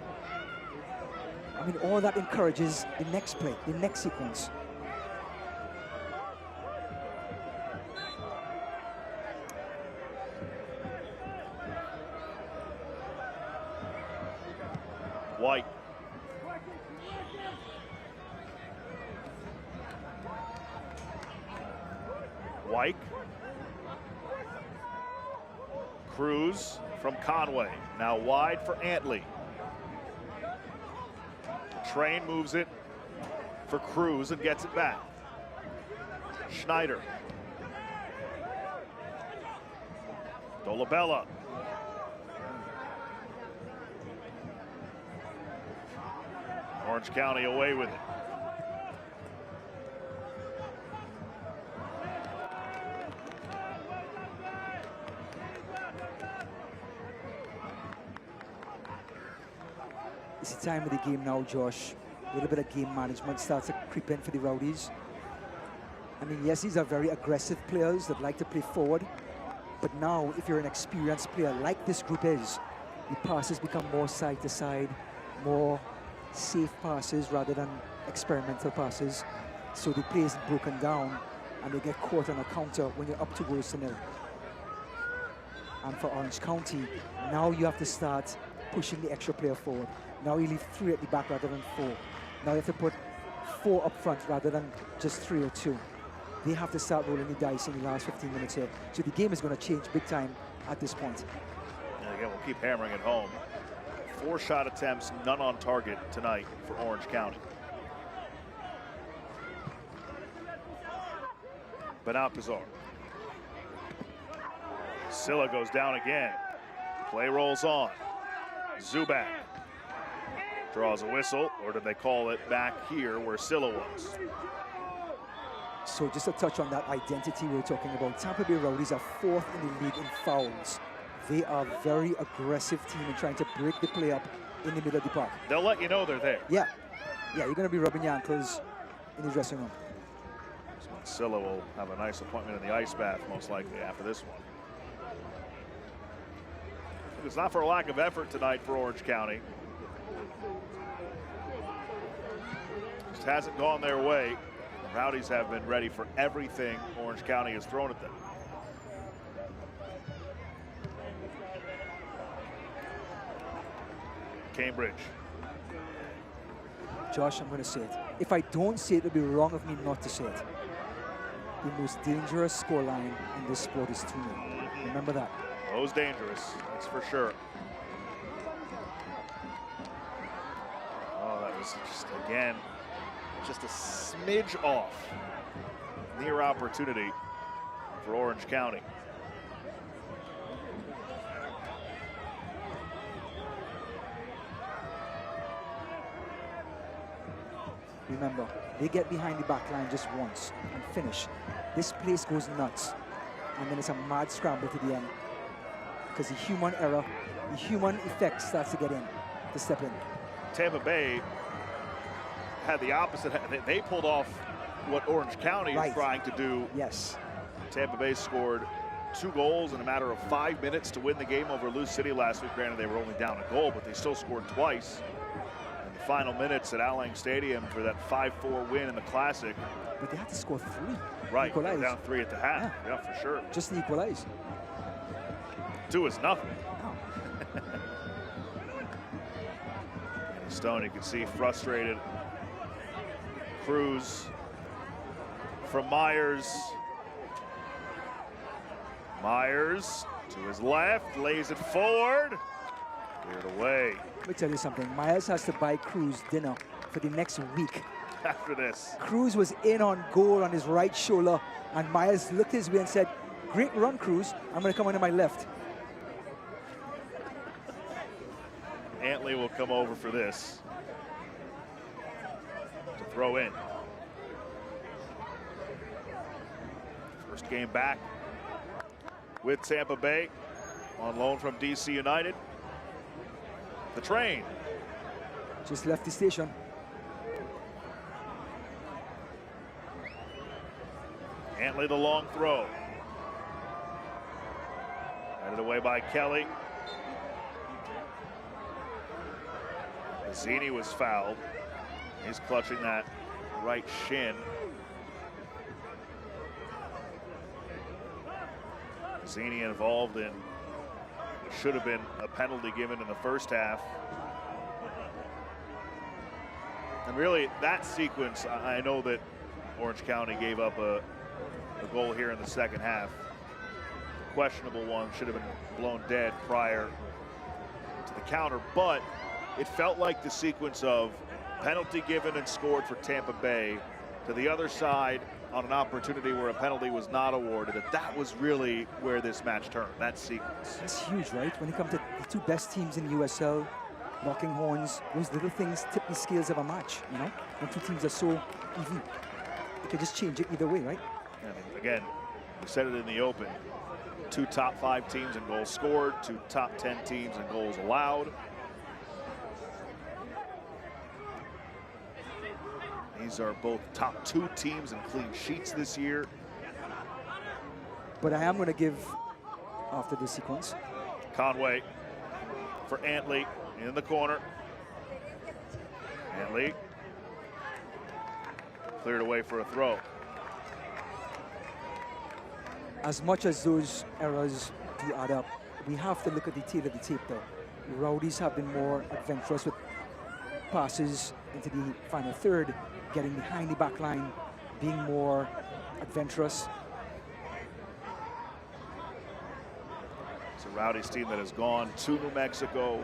I mean, all that encourages the next play, the next sequence. White. White. Cruz from Conway. Now wide for Antley. Train moves it for Cruz and gets it back. Schneider. Dolabella. Orange County away with it. It's the time of the game now, Josh. A little bit of game management starts to creep in for the Rowdies. I mean, yes, these are very aggressive players that like to play forward. But now, if you're an experienced player like this group is, the passes become more side to side, more safe passes rather than experimental passes. So the play is broken down and they get caught on a counter when you're up 2-0. And for Orange County, now you have to start pushing the extra player forward. Now you leave 3 at the back rather than 4. Now you have to put 4 up front rather than just 3 or 2. They have to start rolling the dice in the last 15 minutes here. So the game is going to change big time at this point. And again, we'll keep hammering it home. 4 shot attempts, none on target tonight for Orange County. Benalcazar. Silla goes down again. Play rolls on. Zubac draws a whistle, or did they call it back here where Silla was? So just a touch on that identity we were talking about. Tampa Bay Rowdies are 4th in the league in fouls. They are a very aggressive team in trying to break the play up in the middle of the park. They'll let you know they're there. Yeah, you're going to be rubbing your ankles in the dressing room. Silla will have a nice appointment in the ice bath, most likely, after this one. It's not for a lack of effort tonight for Orange County. Just hasn't gone their way. Rowdies have been ready for everything Orange County has thrown at them. Gainbridge. Josh, I'm going to say it. If I don't say it, it would be wrong of me not to say it. The most dangerous scoreline in this sport is 2-0. Remember that. Most dangerous, that's for sure. Oh, that was just, again, just a smidge off. Near opportunity for Orange County. Remember, they get behind the back line just once and finish. This place goes nuts. And then it's a mad scramble to the end. Because the human error, the human effect starts to get in, to step in. Tampa Bay had the opposite. They pulled off what Orange County is trying to do. Yes. Tampa Bay scored 2 goals in a matter of 5 minutes to win the game over Lou City last week. Granted, they were only down a goal, but they still scored twice. In the final minutes at Al Lang Stadium for that 5-4 win in the Classic. But they had to score 3. Right, they were down 3 at the half. Yeah, for sure. Just to equalize. 2 is nothing. No. Stone, you can see frustrated. Cruz from Myers. Myers to his left, lays it forward. Cleared away. Let me tell you something. Myers has to buy Cruz dinner for the next week. After this. Cruz was in on goal on his right shoulder, and Myers looked his way and said, "Great run, Cruz. I'm going to come on to my left." Antley will come over for this to throw in. First game back with Tampa Bay on loan from DC United. The train just left the station. Antley the long throw. Headed away by Kelly. Mazzini was fouled. He's clutching that right shin. Mazzini involved in what should have been a penalty given in the first half. And really, that sequence, I know that Orange County gave up a goal here in the second half. The questionable one should have been blown dead prior to the counter, but it felt like the sequence of penalty given and scored for Tampa Bay to the other side on an opportunity where a penalty was not awarded, that was really where this match turned, that sequence. That's huge, right? When it comes to the 2 best teams in the USL, knocking horns, those little things tip the scales of a match, you know? When 2 teams are so even, you can just change it either way, right? And again, we said it in the open, 2 top 5 teams in goals scored, 2 top 10 teams in goals allowed. These are both top 2 teams in clean sheets this year. But I am going to give after this sequence. Conway for Antley in the corner. Antley cleared away for a throw. As much as those errors do add up, we have to look at the tail of the tape though. The Rowdies have been more adventurous with passes into the final third, getting behind the back line, being more adventurous. It's a Rowdies team that has gone to New Mexico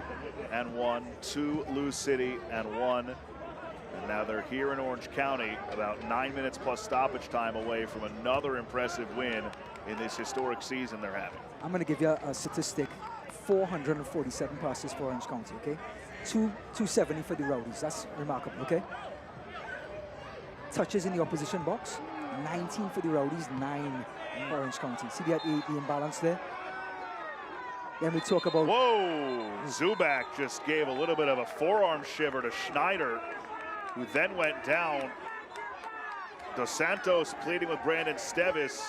and won, to Lou City and won. And now they're here in Orange County, about 9 minutes plus stoppage time away from another impressive win in this historic season they're having. I'm going to give you a statistic: 447 passes for Orange County, okay? 270 for the Rowdies. That's remarkable, okay? Touches in the opposition box: 19 for the Rowdies, 9 for Orange County. See the imbalance there? Then we talk about... Whoa! Zubak just gave a little bit of a forearm shiver to Schneider, who then went down. Dos Santos pleading with Brandon Stevis.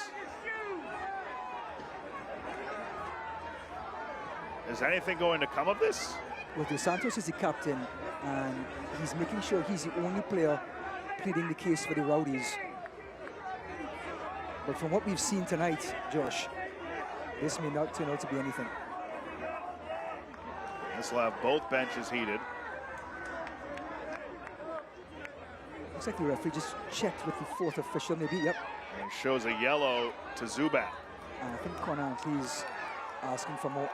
Is anything going to come of this? Well, Dos Santos is the captain, and he's making sure he's the only player pleading the case for the Rowdies. But from what we've seen tonight, Josh, this may not turn out to be anything. This will have both benches heated. Looks like the referee just checked with the fourth official, maybe, yep. And shows a yellow to Zubak. And I think Connor is asking for more.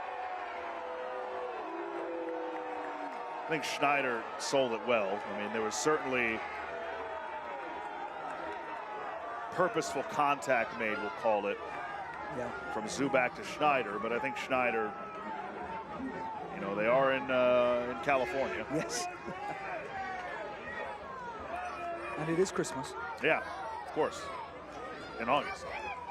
I think Schneider sold it well. I mean, there was certainly purposeful contact made, we'll call it, from Zubak to Schneider. But I think Schneider, you know, they are in California. Yes. And it is Christmas. Yeah, of course, in August.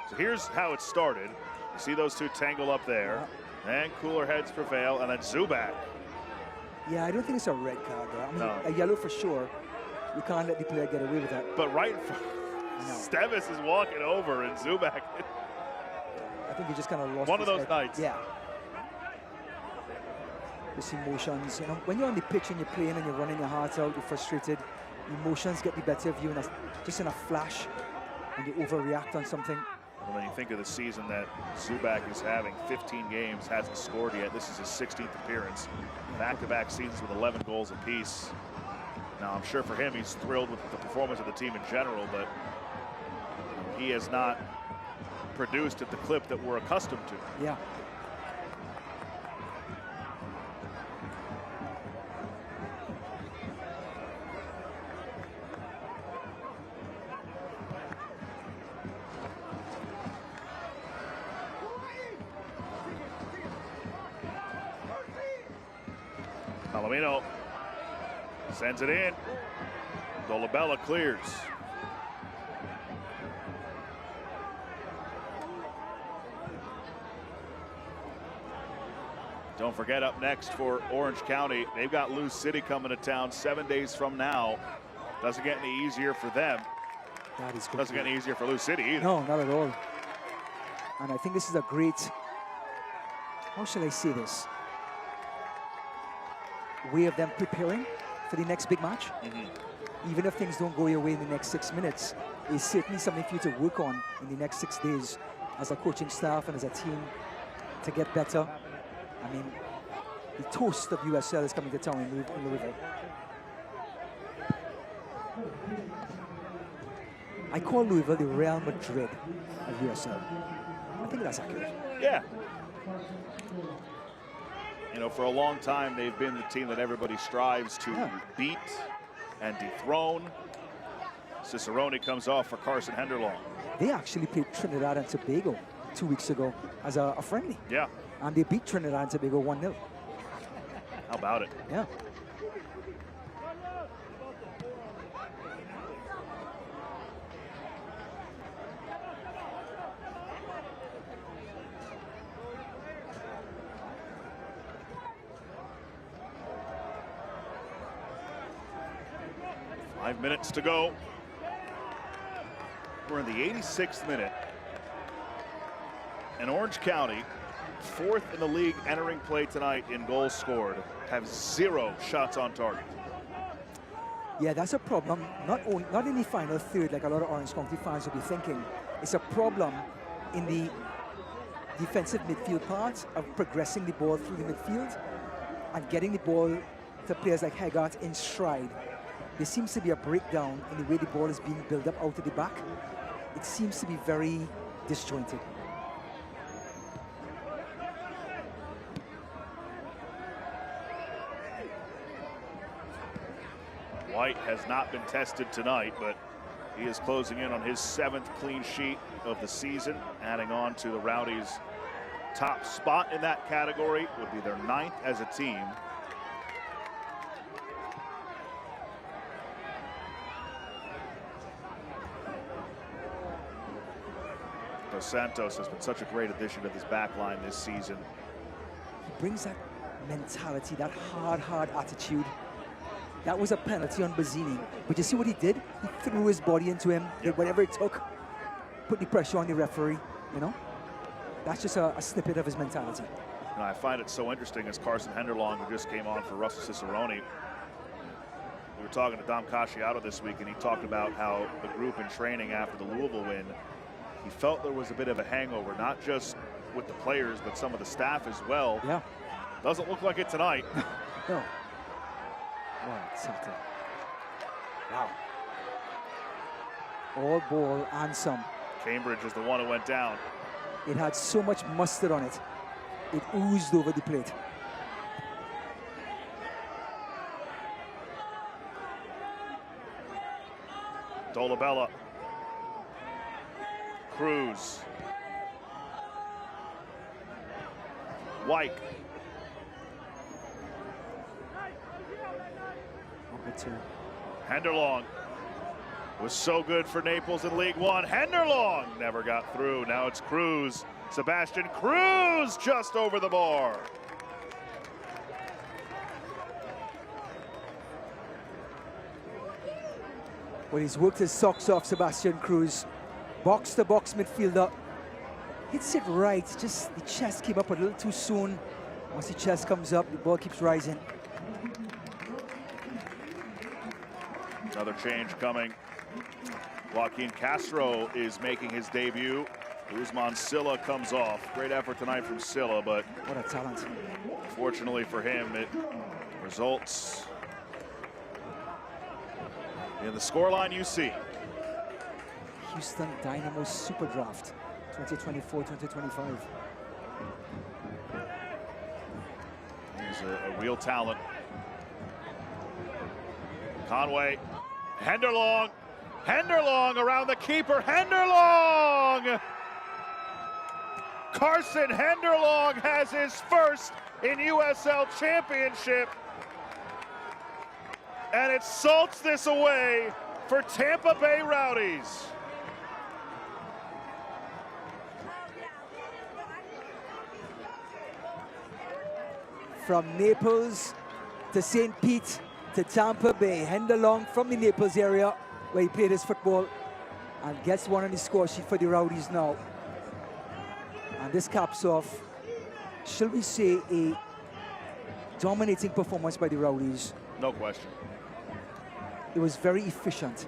So here's how it started. You see those two tangle up there, and cooler heads prevail, and then Zubak. Yeah, I don't think it's a red card, though. I mean, No. a yellow for sure. You can't let the player get away with that. But right in front, Stevis is walking over, and Zubak. I think he just kind of lost One of his those head. nights. Yeah. This emotions, you know, when you're on the pitch and you're playing and you're running your heart out, you're frustrated, emotions get the better of you, and just in a flash, and you overreact on something. Well, then you think of the season that Zubak is having, 15 games, hasn't scored yet. This is his 16th appearance. Back-to-back seasons with 11 goals apiece. Now, I'm sure for him, he's thrilled with the performance of the team in general, but he has not produced at the clip that we're accustomed to. Yeah. Palomino sends it in. Dolabella clears. Don't forget, up next for Orange County, they've got Lou City coming to town 7 days from now. Doesn't get any easier for them. That is Doesn't get any easier for Lou City either. No, not at all. And I think this is a great, how shall I say this? Way of them preparing for the next big match. Even if things don't go your way in the next 6 minutes, it's certainly something for you to work on in the next 6 days as a coaching staff and as a team to get better. I mean, the toast of USL is coming to town in Louisville. I call Louisville the Real Madrid of USL. I think that's accurate. Yeah. You know, for a long time, they've been the team that everybody strives to beat and dethrone. Cicerone comes off for Carson Henderlong. They actually played Trinidad and Tobago 2 weeks ago as a friendly. Yeah. And they beat Trinidad and Tobago 1-0. How about it? Yeah. Five minutes to go. We're in the 86th minute. And Orange County 4th in the league entering play tonight in goals scored, have 0 shots on target. Yeah, that's a problem. Not in the final third, like a lot of Orange County fans will be thinking. It's a problem in the defensive midfield part of progressing the ball through the midfield and getting the ball to players like Haggart in stride. There seems to be a breakdown in the way the ball is being built up out of the back. It seems to be very disjointed. White has not been tested tonight, but he is closing in on his 7th clean sheet of the season, adding on to the Rowdies' top spot in that category. Would be their 9th as a team. Dos Santos has been such a great addition to this back line this season. He brings that mentality, that hard attitude. That was a penalty on Bazzini. But you see what he did? He threw his body into him, did whatever it took, put the pressure on the referee, you know? That's just a snippet of his mentality. And I find it so interesting as Carson Henderlong, who just came on for Russell Cicerone. We were talking to Dom Casciato this week, and he talked about how the group in training after the Louisville win, he felt there was a bit of a hangover, not just with the players, but some of the staff as well. Yeah. Doesn't look like it tonight. No. Wow, something. Wow. All ball and some. Gainbridge is the one who went down. It had so much mustard on it. It oozed over the plate. Dolabella. Cruz. White. Henderlong was so good for Naples in League One. Henderlong never got through. Now it's Cruz. Sebastian Cruz just over the bar. Well, he's worked his socks off, Sebastian Cruz. Box to box midfielder. Hits it right, just the chest came up a little too soon. Once the chest comes up, the ball keeps rising. Another change coming. Joaquin Castro is making his debut. Usman Silla comes off. Great effort tonight from Silla, but what a talent. Fortunately for him, it results in the scoreline you see. Houston Dynamo Super Draft 2024-2025. He's a real talent. Conway. Henderlong. Henderlong around the keeper. Henderlong! Carson Henderlong has his first in USL Championship. And it salts this away for Tampa Bay Rowdies. From Naples to St. Pete to Tampa Bay. Henderlong from the Naples area where he played his football and gets one on the score sheet for the Rowdies now. And this caps off, shall we say, a dominating performance by the Rowdies. No question. It was very efficient.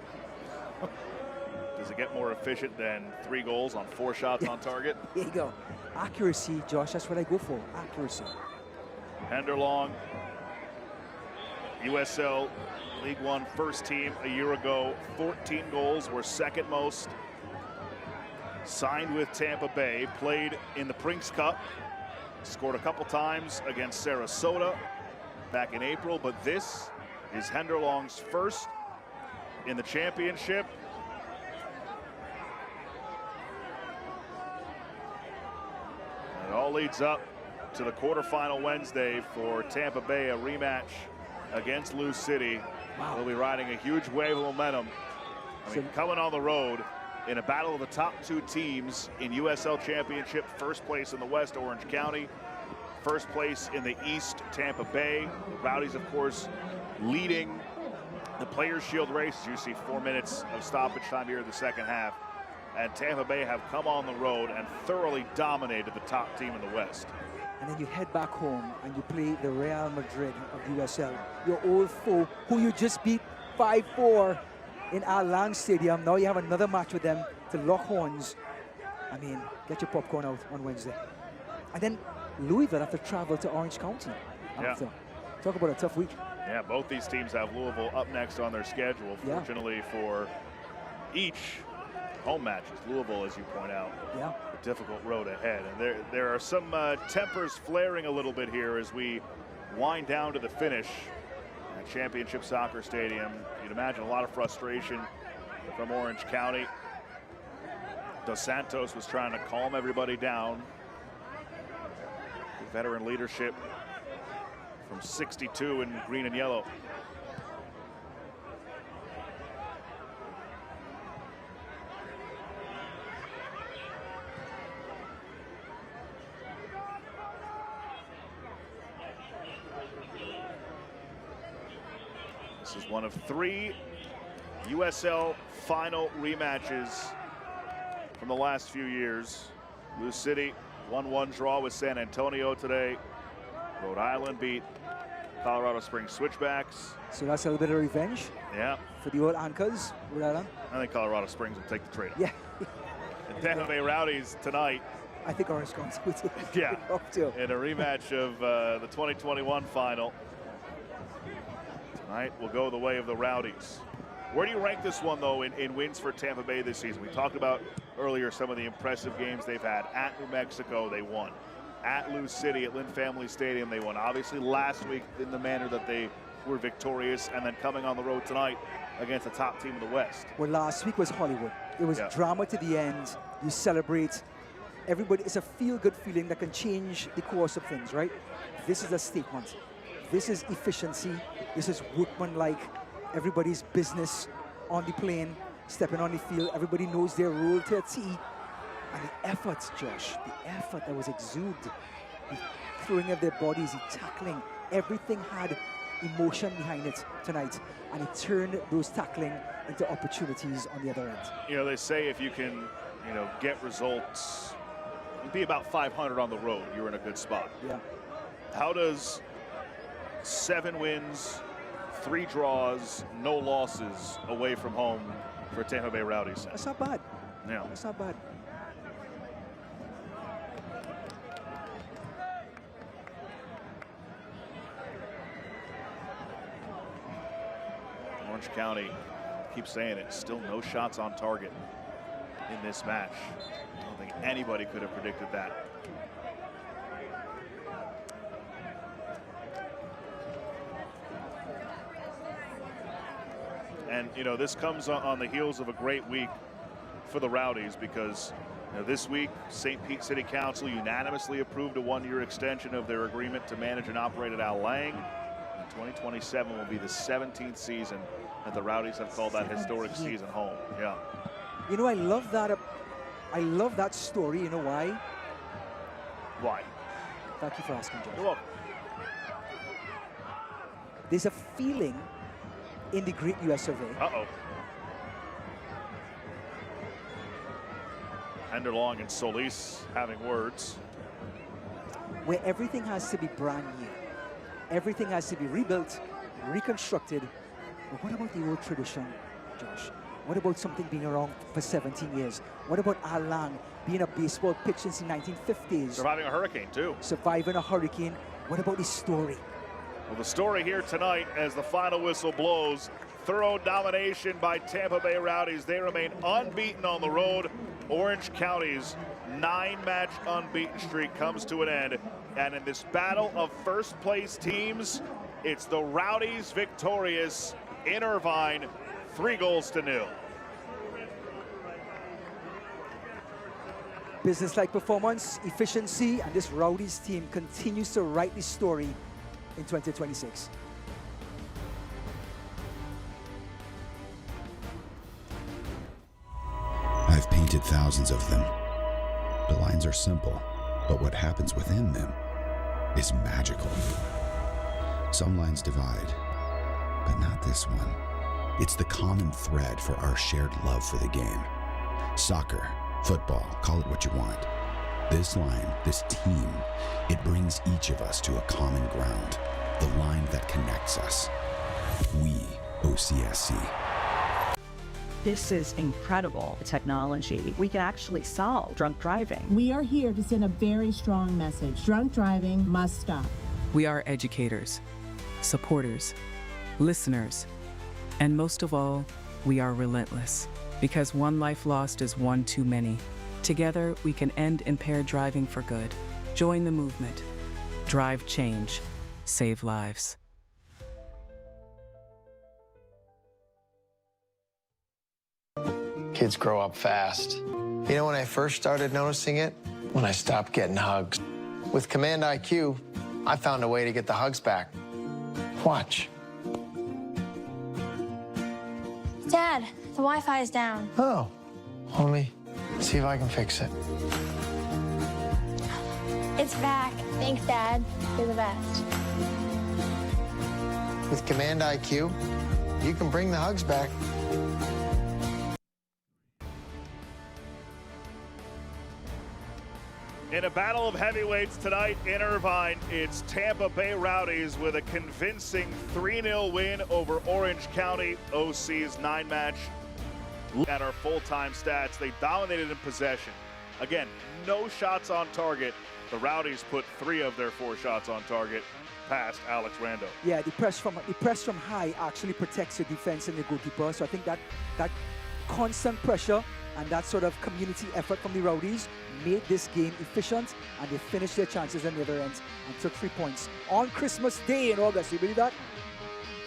Does it get more efficient than 3 goals on 4 shots on target? There you go. Accuracy, Josh, that's what I go for. Accuracy. Henderlong, USL League One first team a year ago, 14 goals, were second most. Signed with Tampa Bay, played in the Brinks Cup, scored a couple times against Sarasota back in April, but this is Henderlong's first in the championship. And it all leads up to the quarterfinal Wednesday for Tampa Bay, a rematch against Lou City. Wow. They'll be riding a huge wave of momentum. I mean, coming on the road in a battle of the top 2 teams in USL Championship. First place in the West, Orange County. First place in the East, Tampa Bay. The Rowdies, of course, leading the Players' Shield race. As you see, 4 minutes of stoppage time here in the second half. and Tampa Bay have come on the road and thoroughly dominated the top team in the West. And then you head back home and you play the Real Madrid of USL, your old foe, who you just beat 5-4 in Al Lang Stadium. Now you have another match with them to lock horns. I mean, get your popcorn out on Wednesday. And then Louisville have to travel to Orange County. Yeah. Talk about a tough week. Yeah, both these teams have Louisville up next on their schedule. Fortunately for each home matches, Louisville, as you point out, a difficult road ahead. And there are some tempers flaring a little bit here as we wind down to the finish at Championship Soccer Stadium. You'd imagine a lot of frustration from Orange County. Dos Santos was trying to calm everybody down. Veteran leadership from 62 in green and yellow. This is one of 3 USL final rematches from the last few years. Lou City 1-1 draw with San Antonio today. Rhode Island beat Colorado Springs Switchbacks. So that's a little bit of revenge. Yeah. For the old anchors, Rhode Island. I think Colorado Springs will take the trade. Yeah. And Tampa Bay Rowdies tonight. I think Orange County will take it. Yeah. Up to. In a rematch of the 2021 final. Tonight will go the way of the Rowdies. Where do you rank this one, though, in wins for Tampa Bay this season? We talked about earlier some of the impressive games they've had. At New Mexico, they won. At Lou City, at Lynn Family Stadium, they won. Obviously, last week in the manner that they were victorious, and then coming on the road tonight against the top team in the West. Well, last week was Hollywood. It was drama to the end. You celebrate. Everybody, it's a feel-good feeling that can change the course of things, right? This is a statement. This is efficiency. This is workmanlike. Everybody's business on the plane, stepping on the field. Everybody knows their role to a T. And the efforts, Josh, the effort that was exuded, the throwing of their bodies, the tackling, everything had emotion behind it tonight. And it turned those tackling into opportunities on the other end. You know, they say if you can, get results, be about 500 on the road, you're in a good spot. Yeah. How does 7 wins, 3 draws, no losses away from home for Tampa Bay Rowdies? That's not bad. Yeah. That's not bad. Orange County keeps saying it, still no shots on target in this match. I don't think anybody could have predicted that. And, this comes on the heels of a great week for the Rowdies because this week, St. Pete City Council unanimously approved a 1-year extension of their agreement to manage and operate at Al Lang. And 2027 will be the 17th season that the Rowdies have called that historic season home. Yeah. I love that. I love that story. You know why? Why? Thank you for asking, Josh. You're welcome. There's a feeling in the Great US Survey. Uh-oh. Enderlong and Solis having words. Where everything has to be brand new. Everything has to be rebuilt, reconstructed. But what about the old tradition, Josh? What about something being around for 17 years? What about Al Lang being a baseball pitch since the 1950s? Surviving a hurricane, too. Surviving a hurricane. What about the story? Well, the story here tonight as the final whistle blows, thorough domination by Tampa Bay Rowdies. They remain unbeaten on the road. Orange County's 9-match unbeaten streak comes to an end. And in this battle of first-place teams, it's the Rowdies victorious in Irvine, 3-0. Business-like performance, efficiency, and this Rowdies team continues to write the story in 2026. I've painted thousands of them. The lines are simple, but what happens within them is magical. Some lines divide, but not this one. It's the common thread for our shared love for the game. Soccer, football, call it what you want. This line, this team, it brings each of us to a common ground, the line that connects us. We, OCSC. This is incredible technology. We can actually solve drunk driving. We are here to send a very strong message. Drunk driving must stop. We are educators, supporters, listeners, and most of all, we are relentless. Because one life lost is one too many. Together, we can end impaired driving for good. Join the movement. Drive change. Save lives. Kids grow up fast. You know when I first started noticing it? When I stopped getting hugs. With Command IQ, I found a way to get the hugs back. Watch. Dad, the Wi-Fi is down. Oh, let me see if I can fix it. It's back. Thanks, Dad. You're the best. With Command IQ, you can bring the hugs back. In a battle of heavyweights tonight in Irvine, it's Tampa Bay Rowdies with a convincing 3-0 win over Orange County. OC's 9-match. At our full-time stats, they dominated in possession. Again, no shots on target. The Rowdies put 3 of their 4 shots on target past Alex Rando. Yeah, the press from high actually protects your defense and the goalkeeper. So I think that constant pressure and that sort of community effort from the Rowdies made this game efficient, and they finished their chances on the other end and took 3 points on Christmas Day in August. You believe that?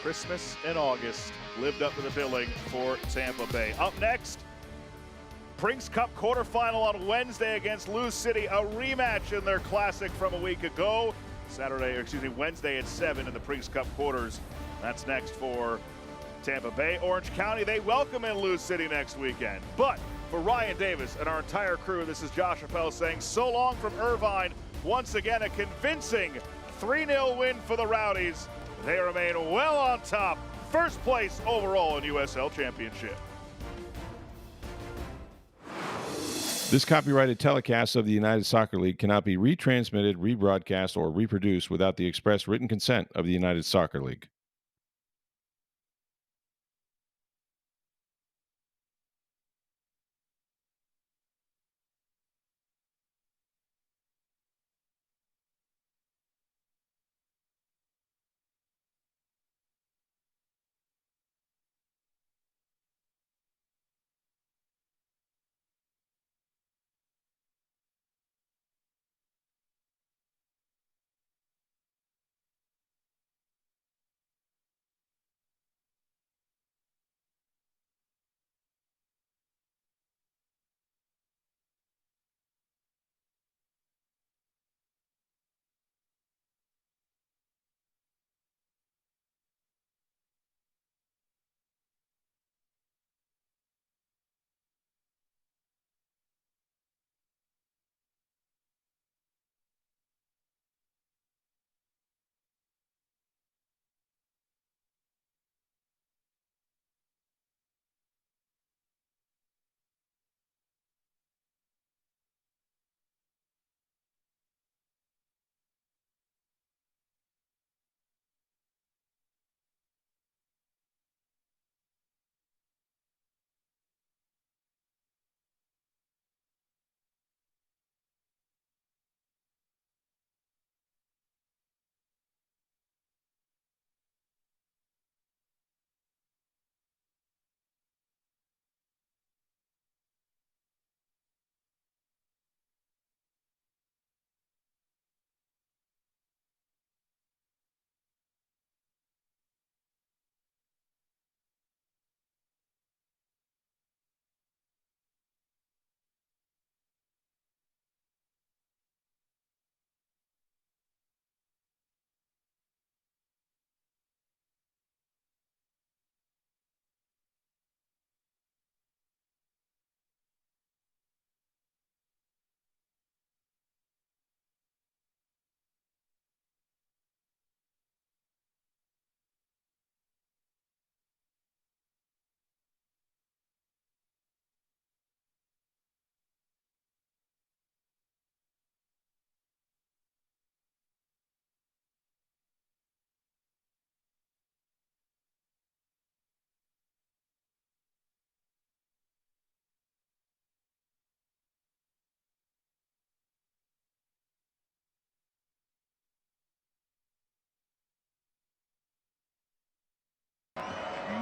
Christmas in August lived up to the billing for Tampa Bay. Up next, Brinks Cup quarterfinal on Wednesday against Lou City, a rematch in their classic from a week ago. Wednesday at 7 in the Brinks Cup quarters. That's next for Tampa Bay. Orange County, they welcome in Lou City next weekend. But for Ryan Davis and our entire crew, this is Josh Appel saying so long from Irvine. Once again, a convincing 3-0 win for the Rowdies. They remain well on top. First place overall in USL Championship. This copyrighted telecast of the United Soccer League cannot be retransmitted, rebroadcast, or reproduced without the express written consent of the United Soccer League.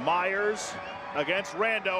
Myers against Rando.